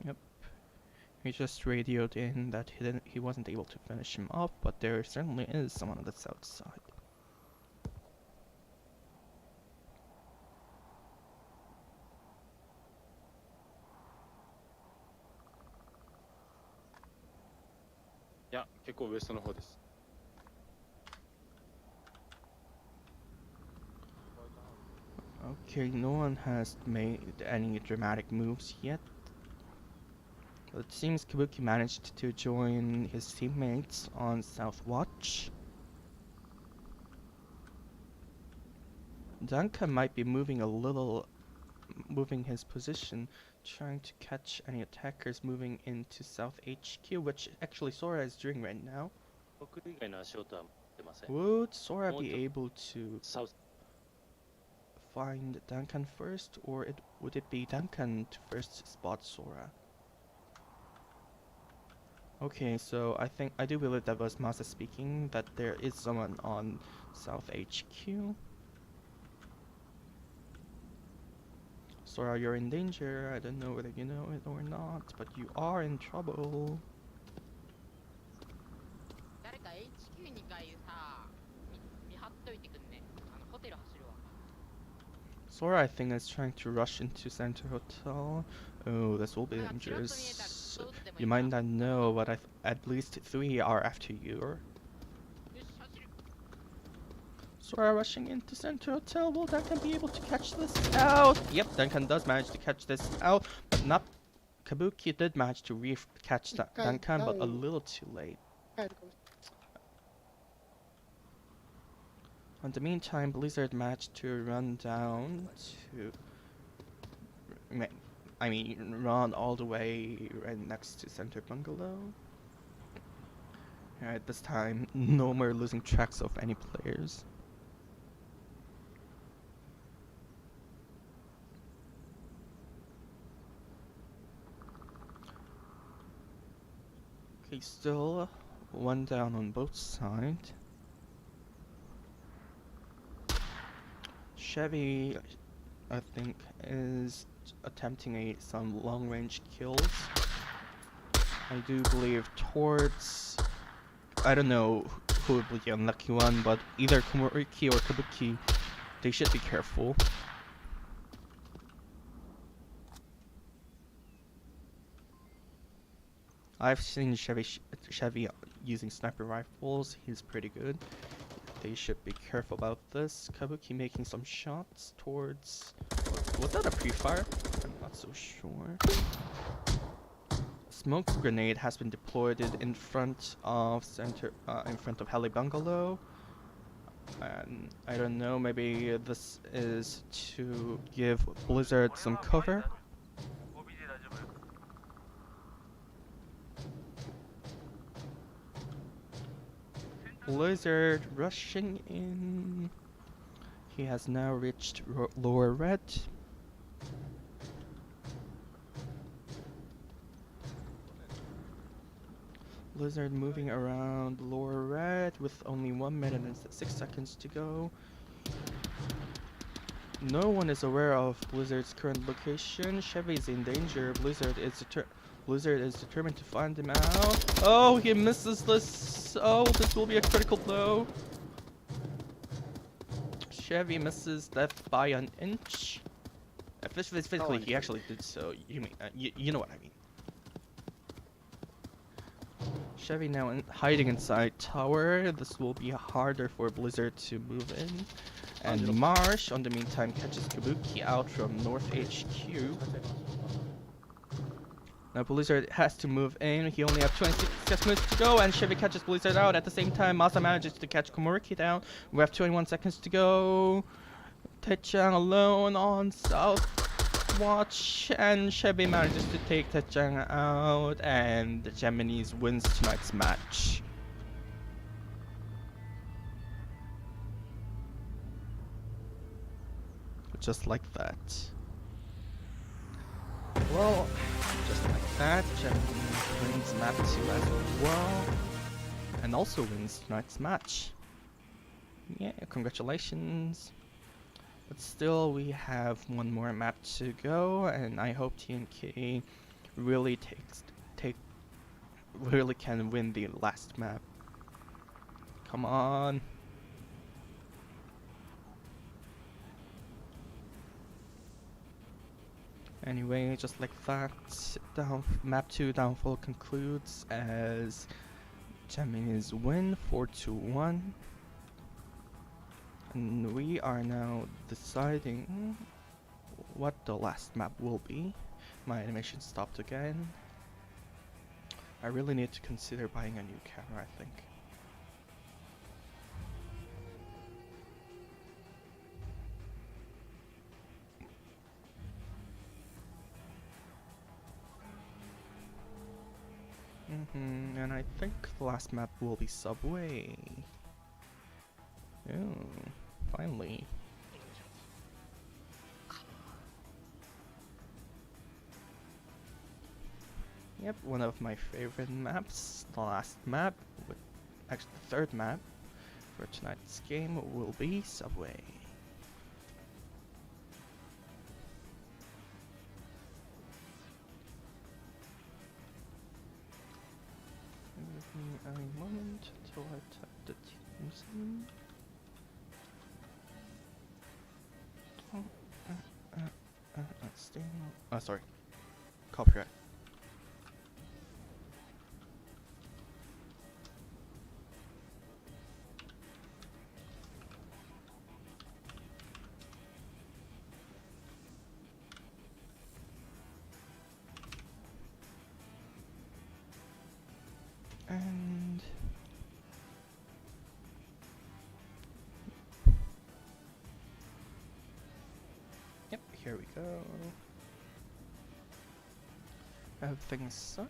A: Yep. He just radioed in that he wasn't able to finish him off, but there certainly is someone on the south side. Okay, no one has made any dramatic moves yet. But it seems Kabuki managed to join his teammates on South Watch. Danka might be moving his position, trying to catch any attackers moving into South HQ, which actually Sora is doing right now. Would Sora be able to find Duncan first, or would it be Duncan to first spot Sora? Okay, so I do believe that was Masa speaking, that there is someone on South HQ. Sora, you're in danger. I don't know whether you know it or not, but you are in trouble. Sora, I think, is trying to rush into Center Hotel. Oh, this will be dangerous. You might not know, but at least 3 are after you. Sora rushing into Center Hotel. Will Duncan be able to catch this out? Yep, Duncan does manage to catch this out, but not... Kabuki did manage to catch Duncan, but a little too late. In the meantime, Blizzard managed to run down to... run all the way right next to Center Bungalow. Alright, this time, no more losing tracks of any players. Okay, still one down on both sides. Chevy, I think, is attempting some long-range kills. I do believe towards, I don't know who would be the unlucky one, but either Komuriki or Kabuki, they should be careful. I've seen Chevy using sniper rifles. He's pretty good. They should be careful about this. Kabuki making some shots towards... Was that a pre-fire? I'm not so sure. Smoke grenade has been deployed in front of Heli Bungalow. And I don't know, maybe this is to give Blizzard some cover. Blizzard rushing in. He has now reached lower red. Blizzard moving around lower red with only 1 minute and 6 seconds to go. No one is aware of Blizzard's current location. Chevy's in danger. Blizzard is determined to find him out. Oh, he misses this. Oh, this will be a critical blow. Chevy misses death by an inch. Physically, he actually did so. You know what I mean. Chevy now hiding inside tower. This will be harder for Blizzard to move in. And Marsh, on the meantime, catches Kabuki out from North HQ. Now Blizzard has to move in. He only has 26 minutes to go, and Chevy catches Blizzard out. At the same time, Masa manages to catch Komuriki down. We have 21 seconds to go. Taechang alone on South Watch, and Chevy manages to take Taechang out, and the JAMMINIZ wins tonight's match. Just like that. Well, just like that, JAMMINIZ wins map 2 as well, and also wins tonight's match. Yeah, congratulations. But still, we have one more map to go, and I hope TNK really really can win the last map. Come on. Anyway, just like that, map 2 downfall concludes as JAMMINIZ win 4-1. And we are now deciding what the last map will be. My animation stopped again. I really need to consider buying a new camera, I think. And I think the last map will be Subway. Oh, finally. Yep, one of my favorite maps. The last map, actually the third map for tonight's game will be Subway. Give me a moment until I type the teams in. Sorry. Copyright. And yep, here we go. Everything's set.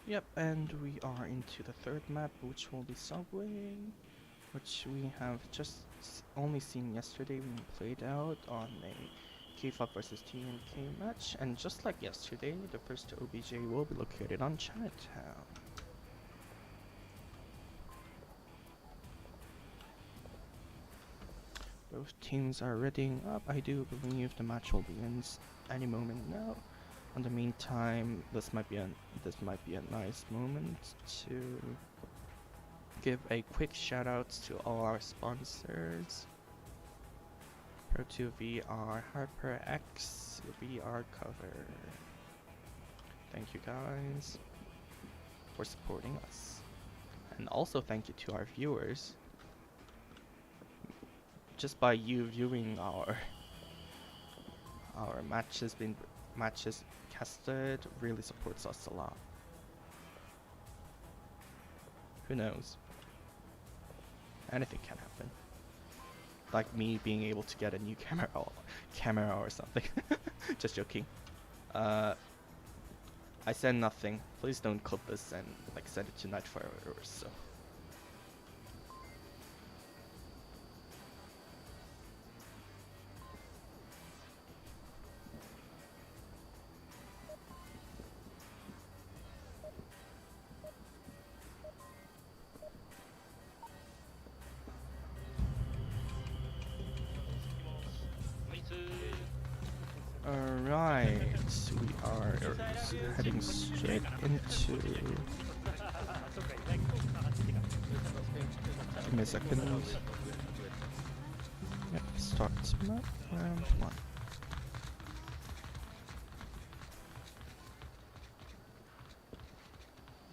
A: Yep, and we are into the third map, which will be Subway, which we have just only seen yesterday when played out on a K-pop versus TNK match, and just like yesterday, the first OBJ will be located on Chinatown. Both teams are readying up. I do believe the match will begin any moment now. In the meantime, this might be a nice moment to give a quick shout out to all our sponsors. Pro2 VR, HyperX, VR cover. Thank you guys for supporting us. And also thank you to our viewers. Just by you viewing our matches casted really supports us a lot. Who knows? Anything can happen. Like me being able to get a new camera or something. Just joking. I said nothing. Please don't clip this and like send it to Nightfire or so. Alright, we are heading straight into... Give me a second. Yep, start map round 1.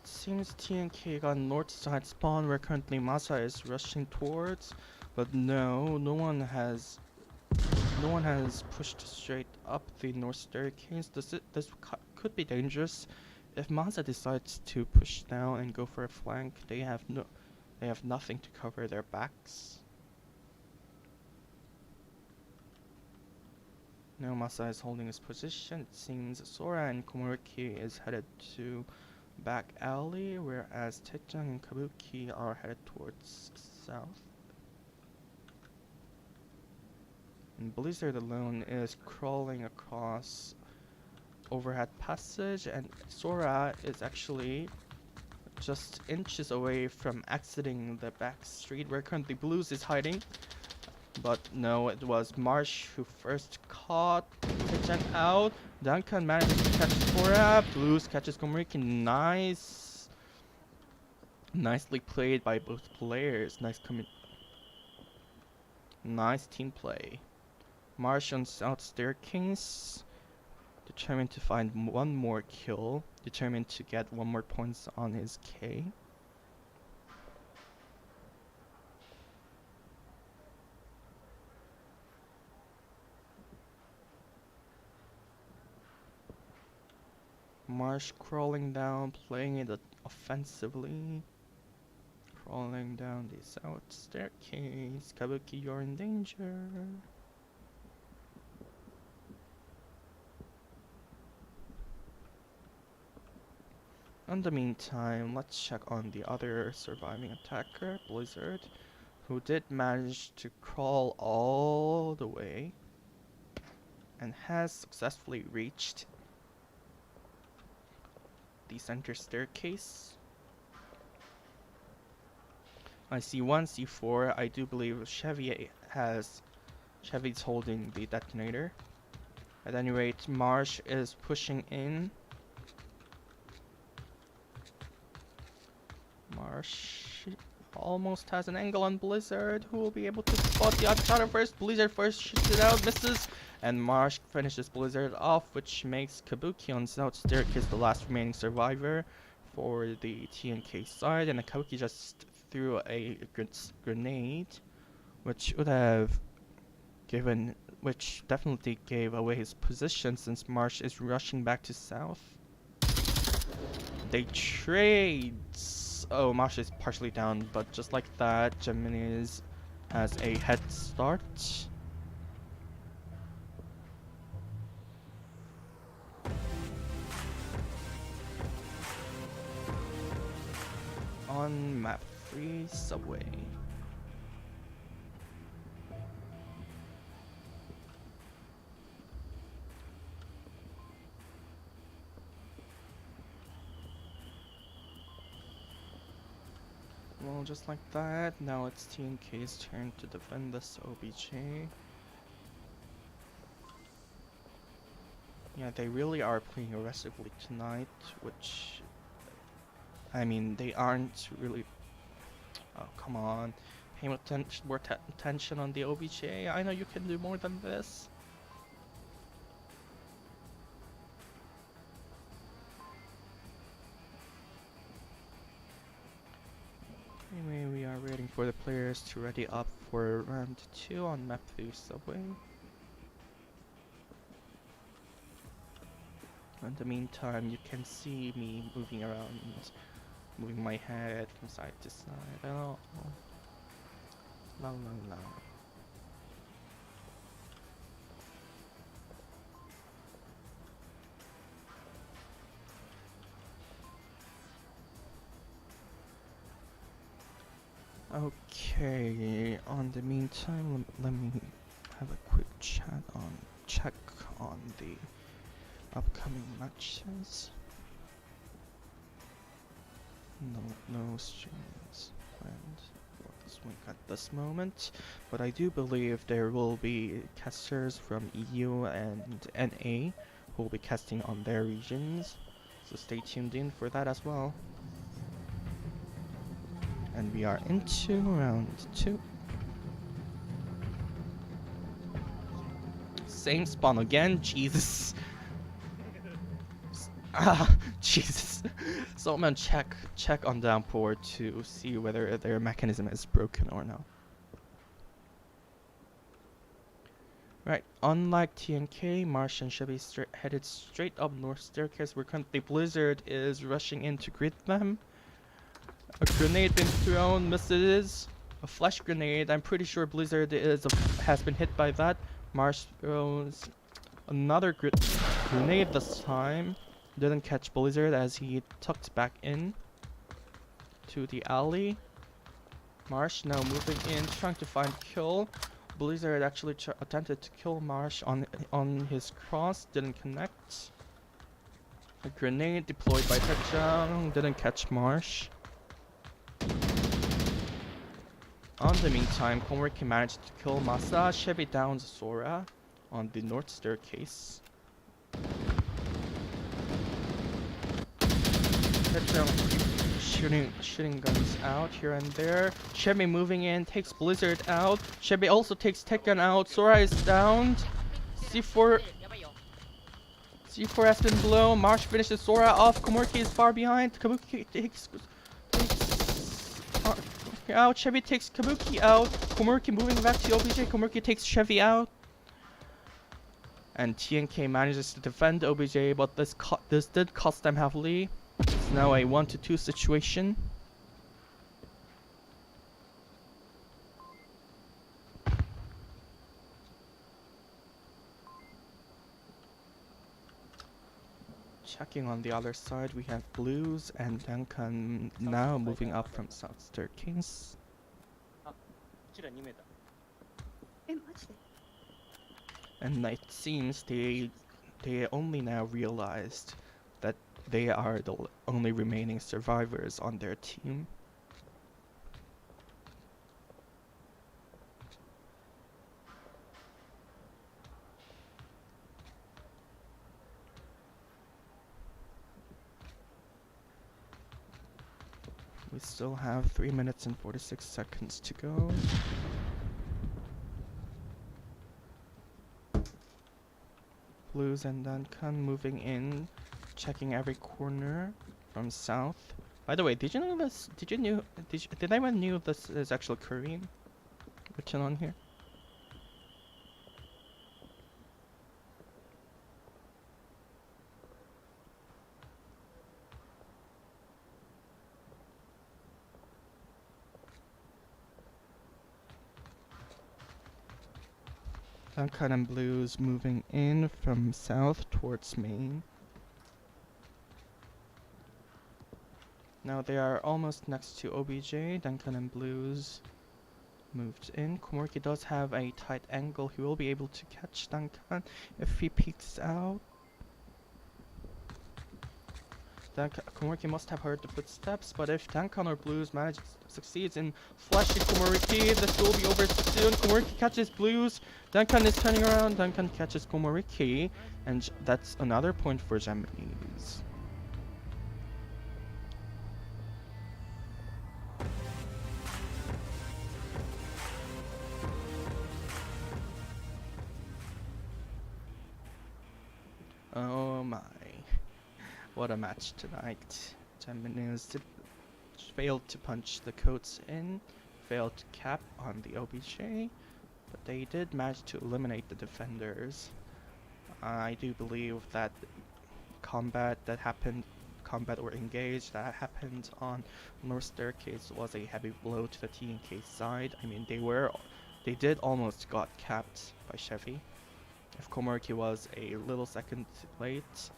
A: It seems TNK got north side spawn where currently Masa is rushing towards, but no one has pushed straight up the north staircase. This could be dangerous. If Masa decides to push down and go for a flank, they have nothing to cover their backs. Now Masa is holding his position. It seems Sora and Komuriki is headed to back alley, whereas Taechan and Kabuki are headed towards south. And Blizzard alone is crawling across overhead passage, and Sora is actually just inches away from exiting the back street where currently Blues is hiding. But no, it was Marsh who first caught Taechan out. Duncan manages to catch Sora. Blues catches Komuriki. Nicely played by both players. Nice team play. Marsh on south staircase, determined to find one more kill, determined to get 1 more points on his K. Marsh crawling down, playing it offensively. Crawling down the south staircase. Kabuki, you're in danger. In the meantime, let's check on the other surviving attacker, Blizzard, who did manage to crawl all the way and has successfully reached the center staircase. I see 1 C4. I do believe Chevy's holding the detonator. At any rate, Marsh is pushing in. Marsh almost has an angle on Blizzard, who will be able to spot the other shot first. Blizzard first shoots it out, misses, and Marsh finishes Blizzard off, which makes Kabuki on south staircase the last remaining survivor for the TNK side, and Kabuki just threw a grenade, which definitely gave away his position since Marsh is rushing back to south. They trade. Oh, Marsh is partially down, but just like that, JAMMINIZ has a head start. on map 3 subway. Well, just like that, now it's TNK's turn to defend this OBJ. Yeah, they really are playing aggressively tonight, which, I mean, they aren't really... Oh, come on. Pay more attention on the OBJ. I know you can do more than this. Anyway, we are waiting for the players to ready up for round 2 on map 3 subway. In the meantime, you can see me moving around, moving my head from side to side. Oh, la la la. Okay, on the meantime, let me have a quick check on the upcoming matches. No streams planned for this week at this moment, but I do believe there will be casters from EU and NA who will be casting on their regions, so stay tuned in for that as well. And we are into round 2. Same spawn again, Jesus. Jesus. Someone check on downpour to see whether their mechanism is broken or not. Right, unlike TNK, Marsh and Chevy headed straight up north staircase where currently Blizzard is rushing in to greet them. A grenade being thrown, misses. A flash grenade, I'm pretty sure Blizzard has been hit by that. Marsh throws another grenade this time. Didn't catch Blizzard as he tucked back in to the alley. Marsh now moving in, trying to find kill. Blizzard actually attempted to kill Marsh on his cross, didn't connect. A grenade deployed by Techjang, didn't catch Marsh. On the meantime, Komoriki managed to kill Masa. Chevy downs Sora on the north staircase. Shooting guns out here and there. Chevy moving in, takes Blizzard out. Chevy also takes Tekken out. Sora is downed. C4 has been blown. Marsh finishes Sora off. Komoriki is far behind. Kabuki takes out. Chevy takes Kabuki out. Komoriki moving back to OBJ. Komoriki takes Chevy out. And TNK manages to defend OBJ, but this did cost them heavily. It's now a 1-2 situation. Checking on the other side, we have Blues and Duncan now moving up from South Staircase. And it seems they only now realized that they are the only remaining survivors on their team. We still have 3 minutes and 46 seconds to go. Blues and Duncan moving in, checking every corner from south. By the way, did you know this? Did anyone knew this is actually Korean written on here? Duncan and Blues moving in from south towards main. Now they are almost next to OBJ. Duncan and Blues moved in. Komorki does have a tight angle. He will be able to catch Duncan if he peeks out. Komoriki must have heard the footsteps, but if Duncan or Blues succeeds in flashing Komoriki, this will be over soon. Komoriki catches Blues. Duncan is turning around. Duncan catches Komoriki, and that's another point for JAMMINIZ. Oh my. What a match tonight. JAMMINIZ failed to punch the coats in, failed to cap on the OBJ, but they did manage to eliminate the defenders. I do believe that combat or engage that happened on North Staircase was a heavy blow to the TNK side. I mean, they did almost got capped by Chevy. If Komoriki was a little second late,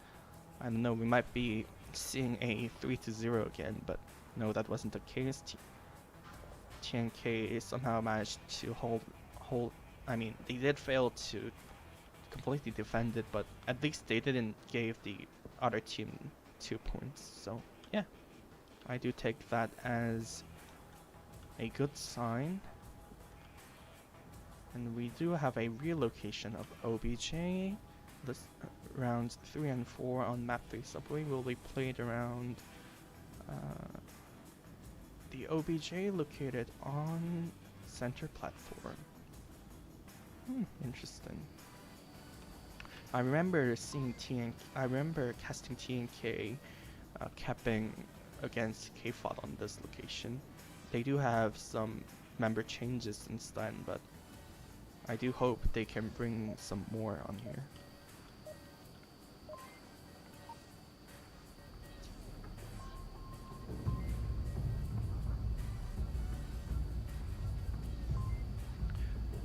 A: I don't know, we might be seeing a 3-0 again, but no, that wasn't the case. TNK somehow managed to hold. I mean, they did fail to completely defend it, but at least they didn't give the other team 2 points. So yeah, I do take that as a good sign. And we do have a relocation of OBJ. This rounds 3 and 4 on map 3 subway will be played around the OBJ located on center platform. Interesting. I remember seeing TNK. I remember casting TNK capping against KFOD on this location. They do have some member changes since then, but I do hope they can bring some more on here.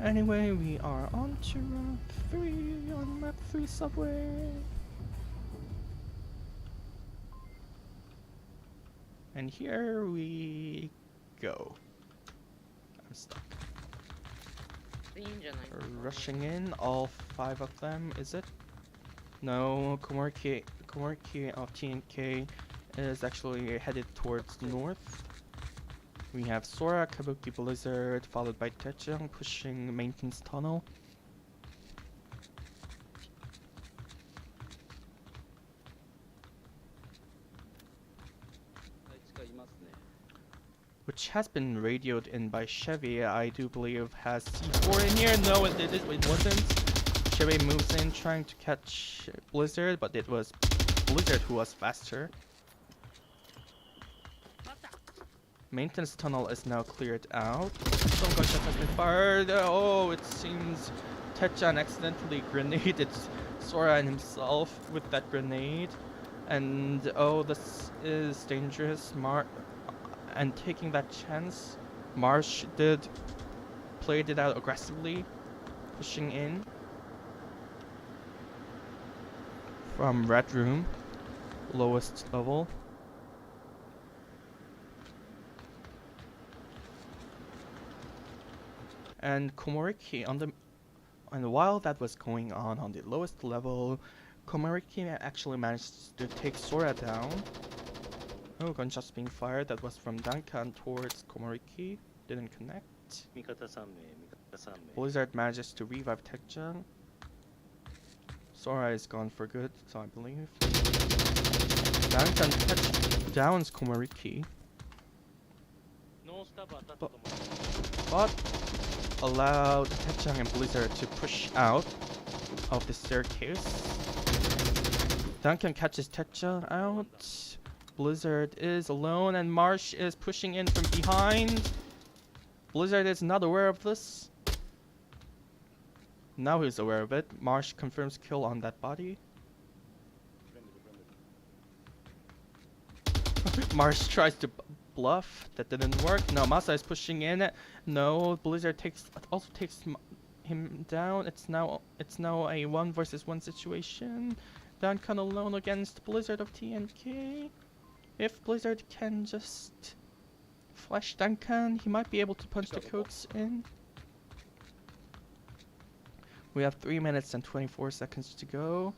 A: Anyway, we are on to round 3 on map 3 subway. And here we go. I'm stuck. Rushing in, all 5 of them, is it? No, Komoriki of TNK is actually headed towards north. We have Sora, Kabuki Blizzard, followed by Techung pushing maintenance tunnel. Which has been radioed in by Chevy, I do believe has C4 in here. No, it wasn't. Chevy moves in trying to catch Blizzard, but it was Blizzard who was faster. Maintenance tunnel is now cleared out. Some gunshot has been fired. Oh, it seems Techung accidentally grenaded Sora and himself with that grenade. And oh, this is dangerous. And taking that chance, Marsh played it out aggressively, pushing in from Red Room, lowest level. And Komoriki and while that was going on the lowest level, Komoriki actually managed to take Sora down. Oh, gunshots being fired. That was from Duncan towards Komoriki. Didn't connect. Blizzard manages to revive Techung. Sora is gone for good, so I believe. Duncan downs Komoriki. But allowed Techung and Blizzard to push out of the staircase. Duncan catches Techung out. Blizzard is alone and Marsh is pushing in from behind. Blizzard is not aware of this. Now he's aware of it. Marsh confirms kill on that body. Marsh tries to bluff. That didn't work. No, Masa is pushing in. No, Blizzard also takes him down. It's now a 1 versus 1 situation. Duncan alone against Blizzard of TNK. If Blizzard can just flash Duncan, he might be able to punch the codes in. We have 3 minutes and 24 seconds to go,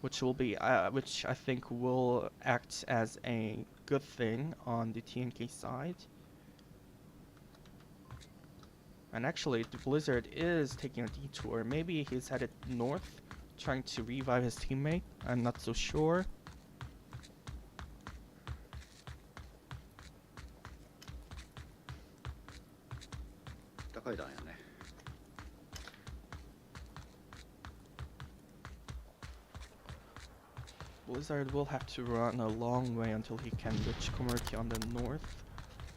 A: which will be, which I think will act as a good thing on the TNK side. And actually, the Blizzard is taking a detour. Maybe he's headed north, trying to revive his teammate. I'm not so sure. Blizzard will have to run a long way until he can reach Komurki on the north.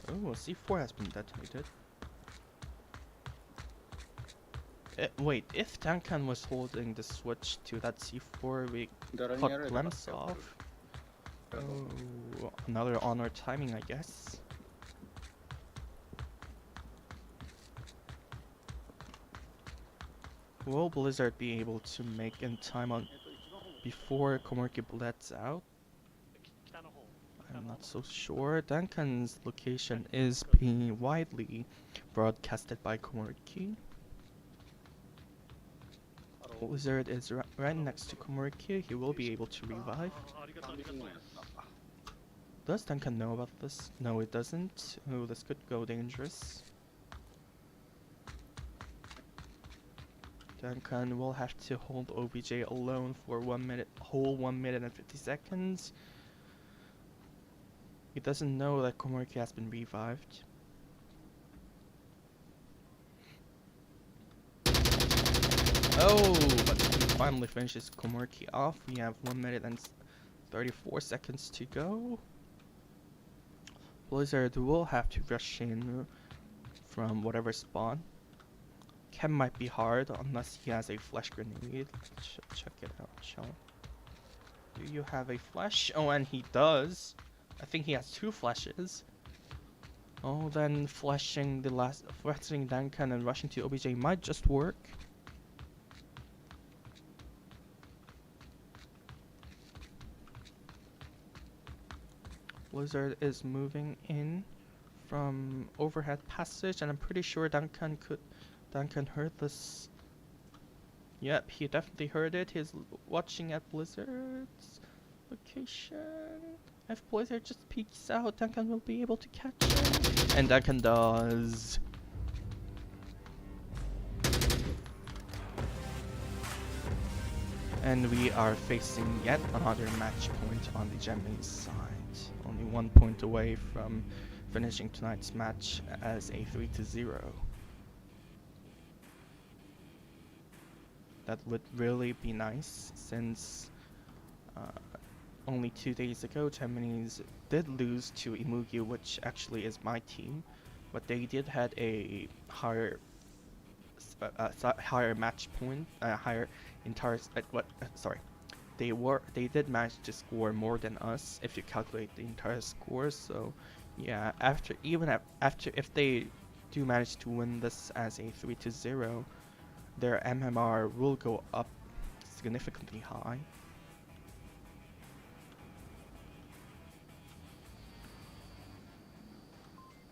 A: Oh, C4 has been detonated. Wait, if Duncan was holding the switch to that C4 we caught a glimpse of. Oh, another Onward timing, I guess. Will Blizzard be able to make in time on before Komurki bleds out? I'm not so sure. Duncan's location is being widely broadcasted by Komurki. Blizzard is right next to Komurki. He will be able to revive. Does Duncan know about this? No, it doesn't. Oh, this could go dangerous. Duncan will have to hold OBJ alone for 1 minute, whole 1 minute and 50 seconds. He doesn't know that Komurki has been revived. Oh, but he finally finishes Komurki off. We have 1 minute and 34 seconds to go. Blizzard will have to rush in from whatever spawn. Chem might be hard unless he has a flash grenade. Check it out, shall we? Do you have a flash? Oh, and he does. I think he has 2 flashes. Oh, then flashing Duncan and rushing to OBJ might just work. Blizzard is moving in from overhead passage, and I'm pretty sure Duncan heard this. Yep, he definitely heard it. He's watching at Blizzard's location. If Blizzard just peeks out, Duncan will be able to catch him. And Duncan does. And we are facing yet another match point on the JAMMINIZ side. Only 1 point away from finishing tonight's match as a 3-0. That would really be nice, since only 2 days ago JAMMINIZ did lose to Imugi, which actually is my team, but they did had a higher match point, higher entire they did manage to score more than us if you calculate the entire score. So yeah, if they do manage to win this as a 3-0, their MMR will go up significantly high.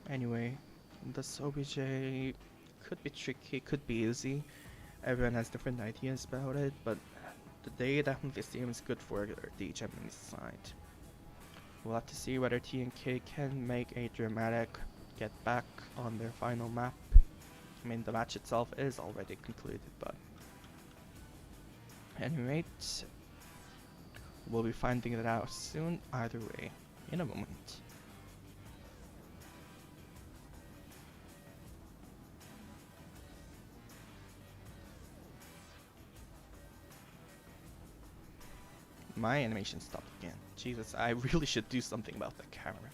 A: Anyway, this OBJ could be tricky, could be easy. Everyone has different ideas about it, but today definitely seems good for the JAMMINIZ side. We'll have to see whether TNK can make a dramatic get back on their final map. I mean, the match itself is already concluded, but at any rate, we'll be finding it out soon either way, in a moment. My animation stopped again. Jesus, I really should do something about the camera.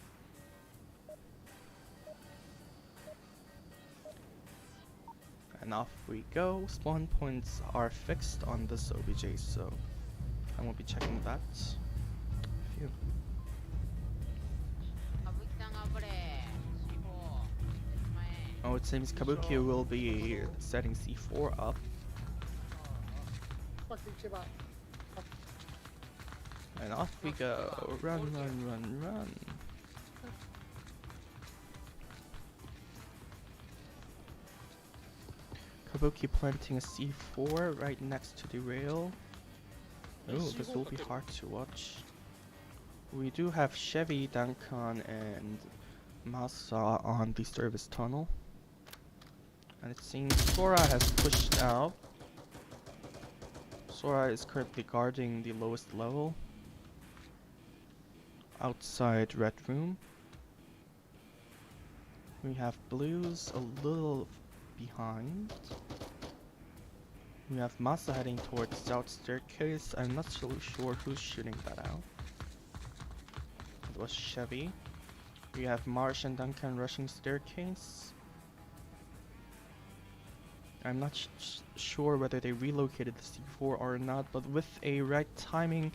A: And off we go. Spawn points are fixed on this OBJ, so I won't be checking that. Phew. Oh, it seems Kabuki will be setting C4 up. And off we go. Run, run, run, run. Kabuki planting a C4 right next to the rail. Oh, this will be hard to watch. We do have Chevy, Duncan, and Masa on the service tunnel. And it seems Sora has pushed out. Sora is currently guarding the lowest level. Outside red room. We have blues a little behind. We have Masa heading towards south staircase. I'm not so sure who's shooting that out. It was Chevy. We have Marsh and Duncan rushing staircase. I'm not sure whether they relocated the C4 or not, but with a right timing,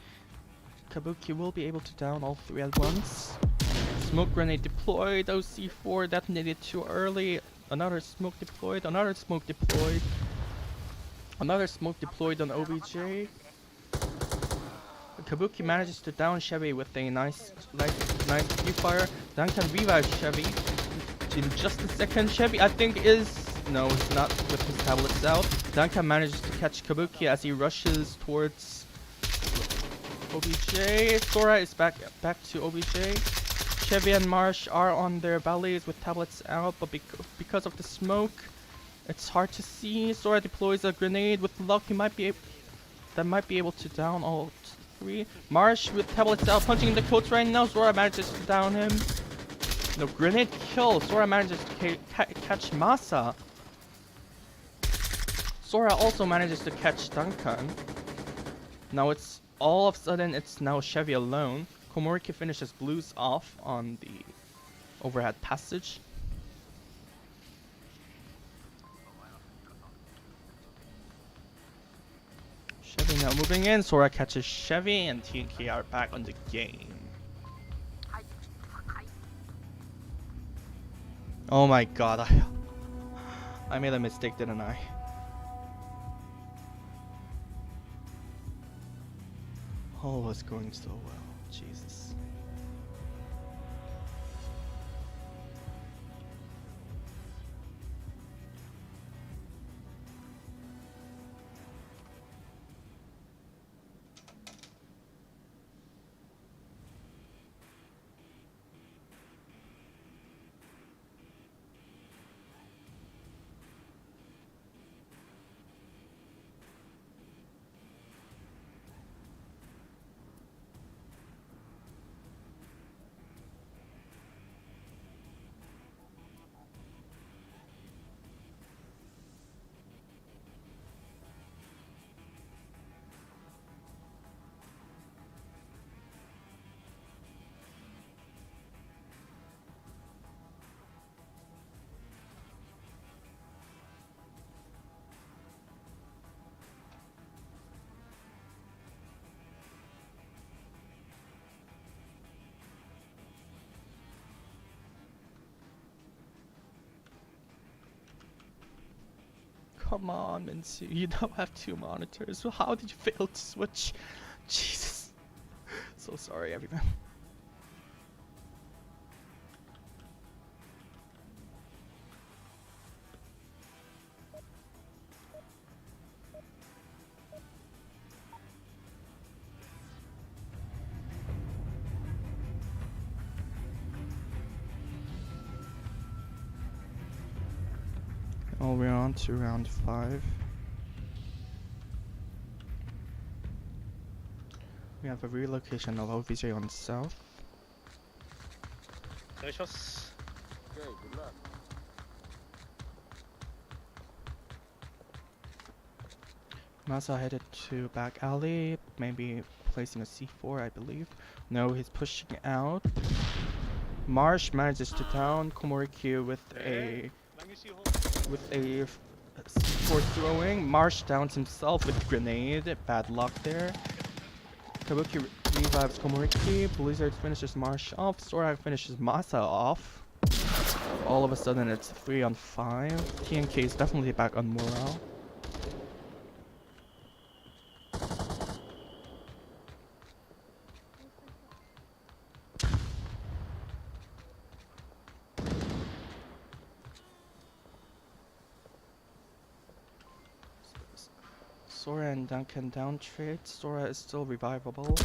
A: Kabuki will be able to down all three at once. Smoke grenade deployed. Oh, C4 detonated too early. Another smoke deployed. Another smoke deployed. Another smoke deployed on OBJ. Kabuki manages to down Chevy with a nice fire. Duncan revives Chevy. In just a second, Chevy I think is... No, it's not with his tablets out. Duncan manages to catch Kabuki as he rushes towards OBJ. Sora is back to OBJ. Chevy and Marsh are on their bellies with tablets out, but because of the smoke, it's hard to see. Sora deploys a grenade. With luck, he might be able to down all three. Marsh with tablets out, punching the coats right now. Sora manages to down him. No, grenade kill. Sora manages to catch Masa. Sora also manages to catch Duncan. Now it's all of a sudden it's now Chevy alone. Komoriki finishes blues off on the overhead passage. Chevy now moving in. Sora catches Chevy and TNK are back on the game. Oh my god, I made a mistake, didn't I? All was going so well, Jesus. Come on, Minsu, you don't have two monitors. Well, how did you fail to switch? Jesus. So sorry, everyone. Oh, we're on to round 5. We have a relocation of OVJ on south.
B: Okay, good luck.
A: Masa headed to back alley, maybe placing a C4, I believe. No, he's pushing out. Marsh manages to down Komoriki with a C4 throwing. Marsh downs himself with grenade. Bad luck there. Kabuki revives Komoriki. Blizzard finishes Marsh off. Sora finishes Masa off. All of a sudden it's 3 on 5. TNK is definitely back on morale. Sora and Duncan down trade. Sora is still revivable.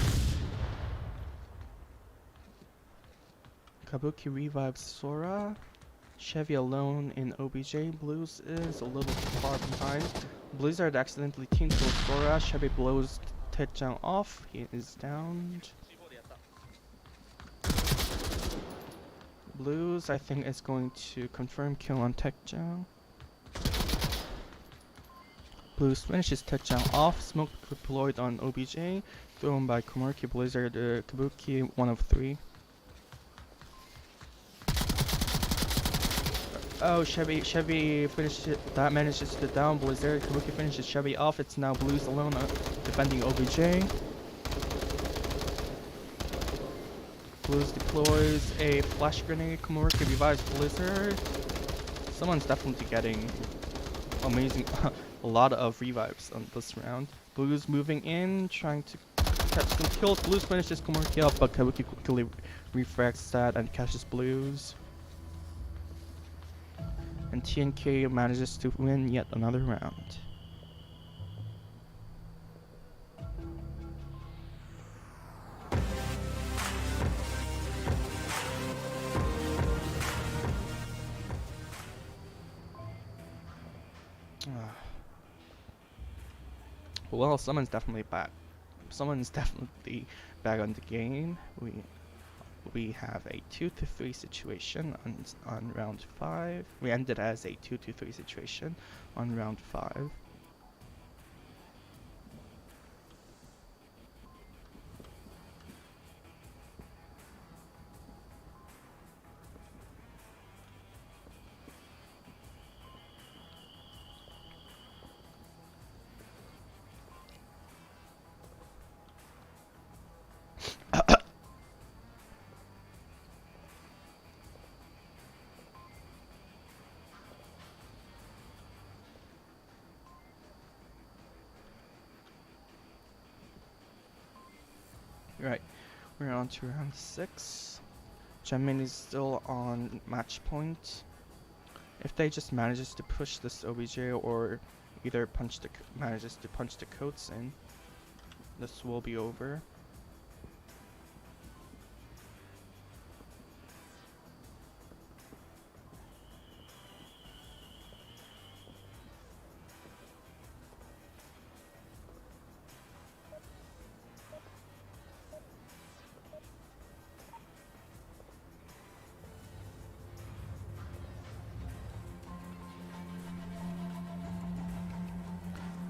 A: Kabuki revives Sora. Chevy alone in OBJ. Blues is a little far behind. Blizzard accidentally teamed with Sora. Chevy blows Tetjang off. He is downed. Blues, I think, is going to confirm kill on Tetjang. Blues finishes Tetjang off. Smoke deployed on OBJ. Thrown by Komurki Blizzard. Kabuki 1 of 3. Oh, Chevy finishes it. That manages to down Blizzard. Kabuki finishes Chevy off. It's now Blues alone defending OBJ. Blues deploys a flash grenade. Komurki revives Blizzard. Someone's definitely getting amazing, a lot of revives on this round. Blues moving in, trying to catch some kills. Blues finishes Komurki up, but Kabuki quickly refracts that and catches Blues. And TNK manages to win yet another round. Well, someone's definitely back. Someone's definitely back on the game. We have a 2-3 situation on round 5. We ended as a 2-3 situation on round 5. Right, we're on to round 6. JAMMINIZ is still on match point. If they just manages to push this OBJ or either manages to punch the coats in, this will be over.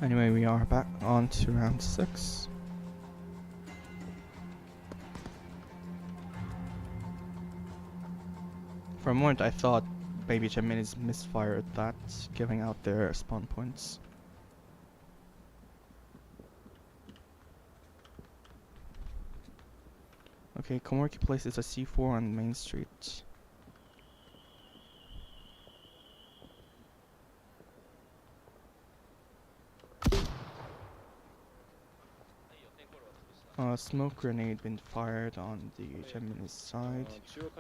A: Anyway, we are back on to round 6. For a moment I thought maybe JAMMINIZ misfired that, giving out their spawn points. Okay, Komurki places a C4 on Main Street. Smoke grenade been fired on the JAMMINIZ side.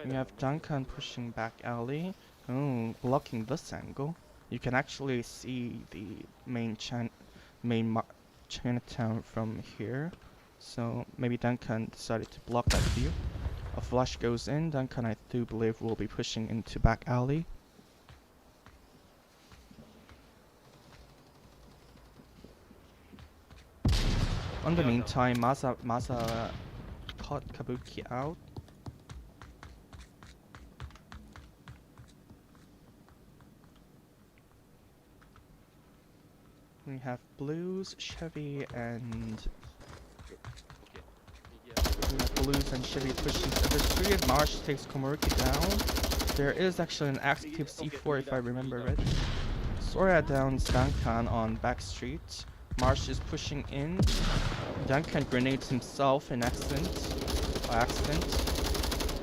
A: We have Duncan pushing back alley. Oh, blocking this angle. You can actually see the main Chinatown from here. So maybe Duncan decided to block that view. A flash goes in. Duncan, I do believe, will be pushing into back alley. In the meantime, Masa caught Kabuki out. We have Blues, Chevy, and Chevy pushing to the street. Marsh takes Komurki down. There is actually an active C4 if I remember right. Sora downs Duncan on back street. Marsh is pushing in. Duncan grenades himself in accident.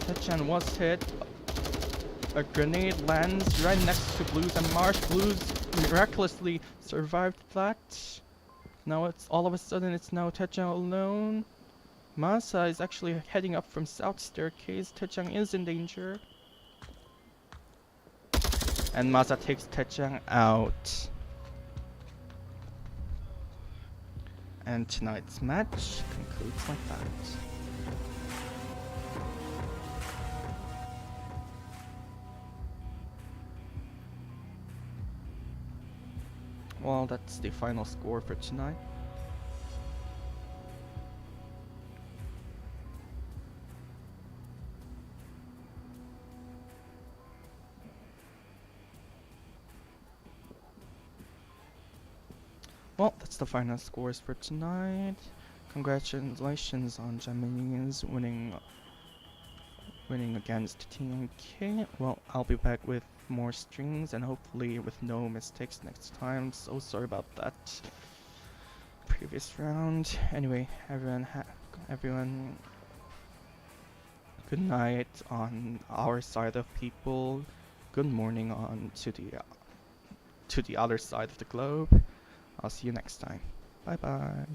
A: Tetchan was hit. A grenade lands right next to Blues and Marsh. Blues miraculously survived that. Now it's all of a sudden it's now Tetchan alone. Masa is actually heading up from south staircase. Tetchan is in danger. And Masa takes Tetchan out. And tonight's match concludes like that. Well, that's the final score for tonight. Well, that's the final scores for tonight. Congratulations on JAMMINIZ winning against TNK. Well, I'll be back with more streams and hopefully with no mistakes next time. So sorry about that previous round. Anyway, everyone, good night on our side of people. Good morning on to the other side of the globe. I'll see you next time. Bye bye.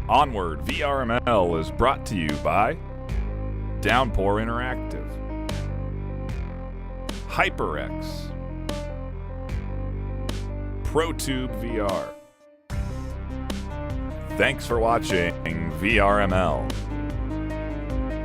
C: Onward VRML is brought to you by Downpour Interactive, HyperX, ProTube VR. Thanks for watching VRML.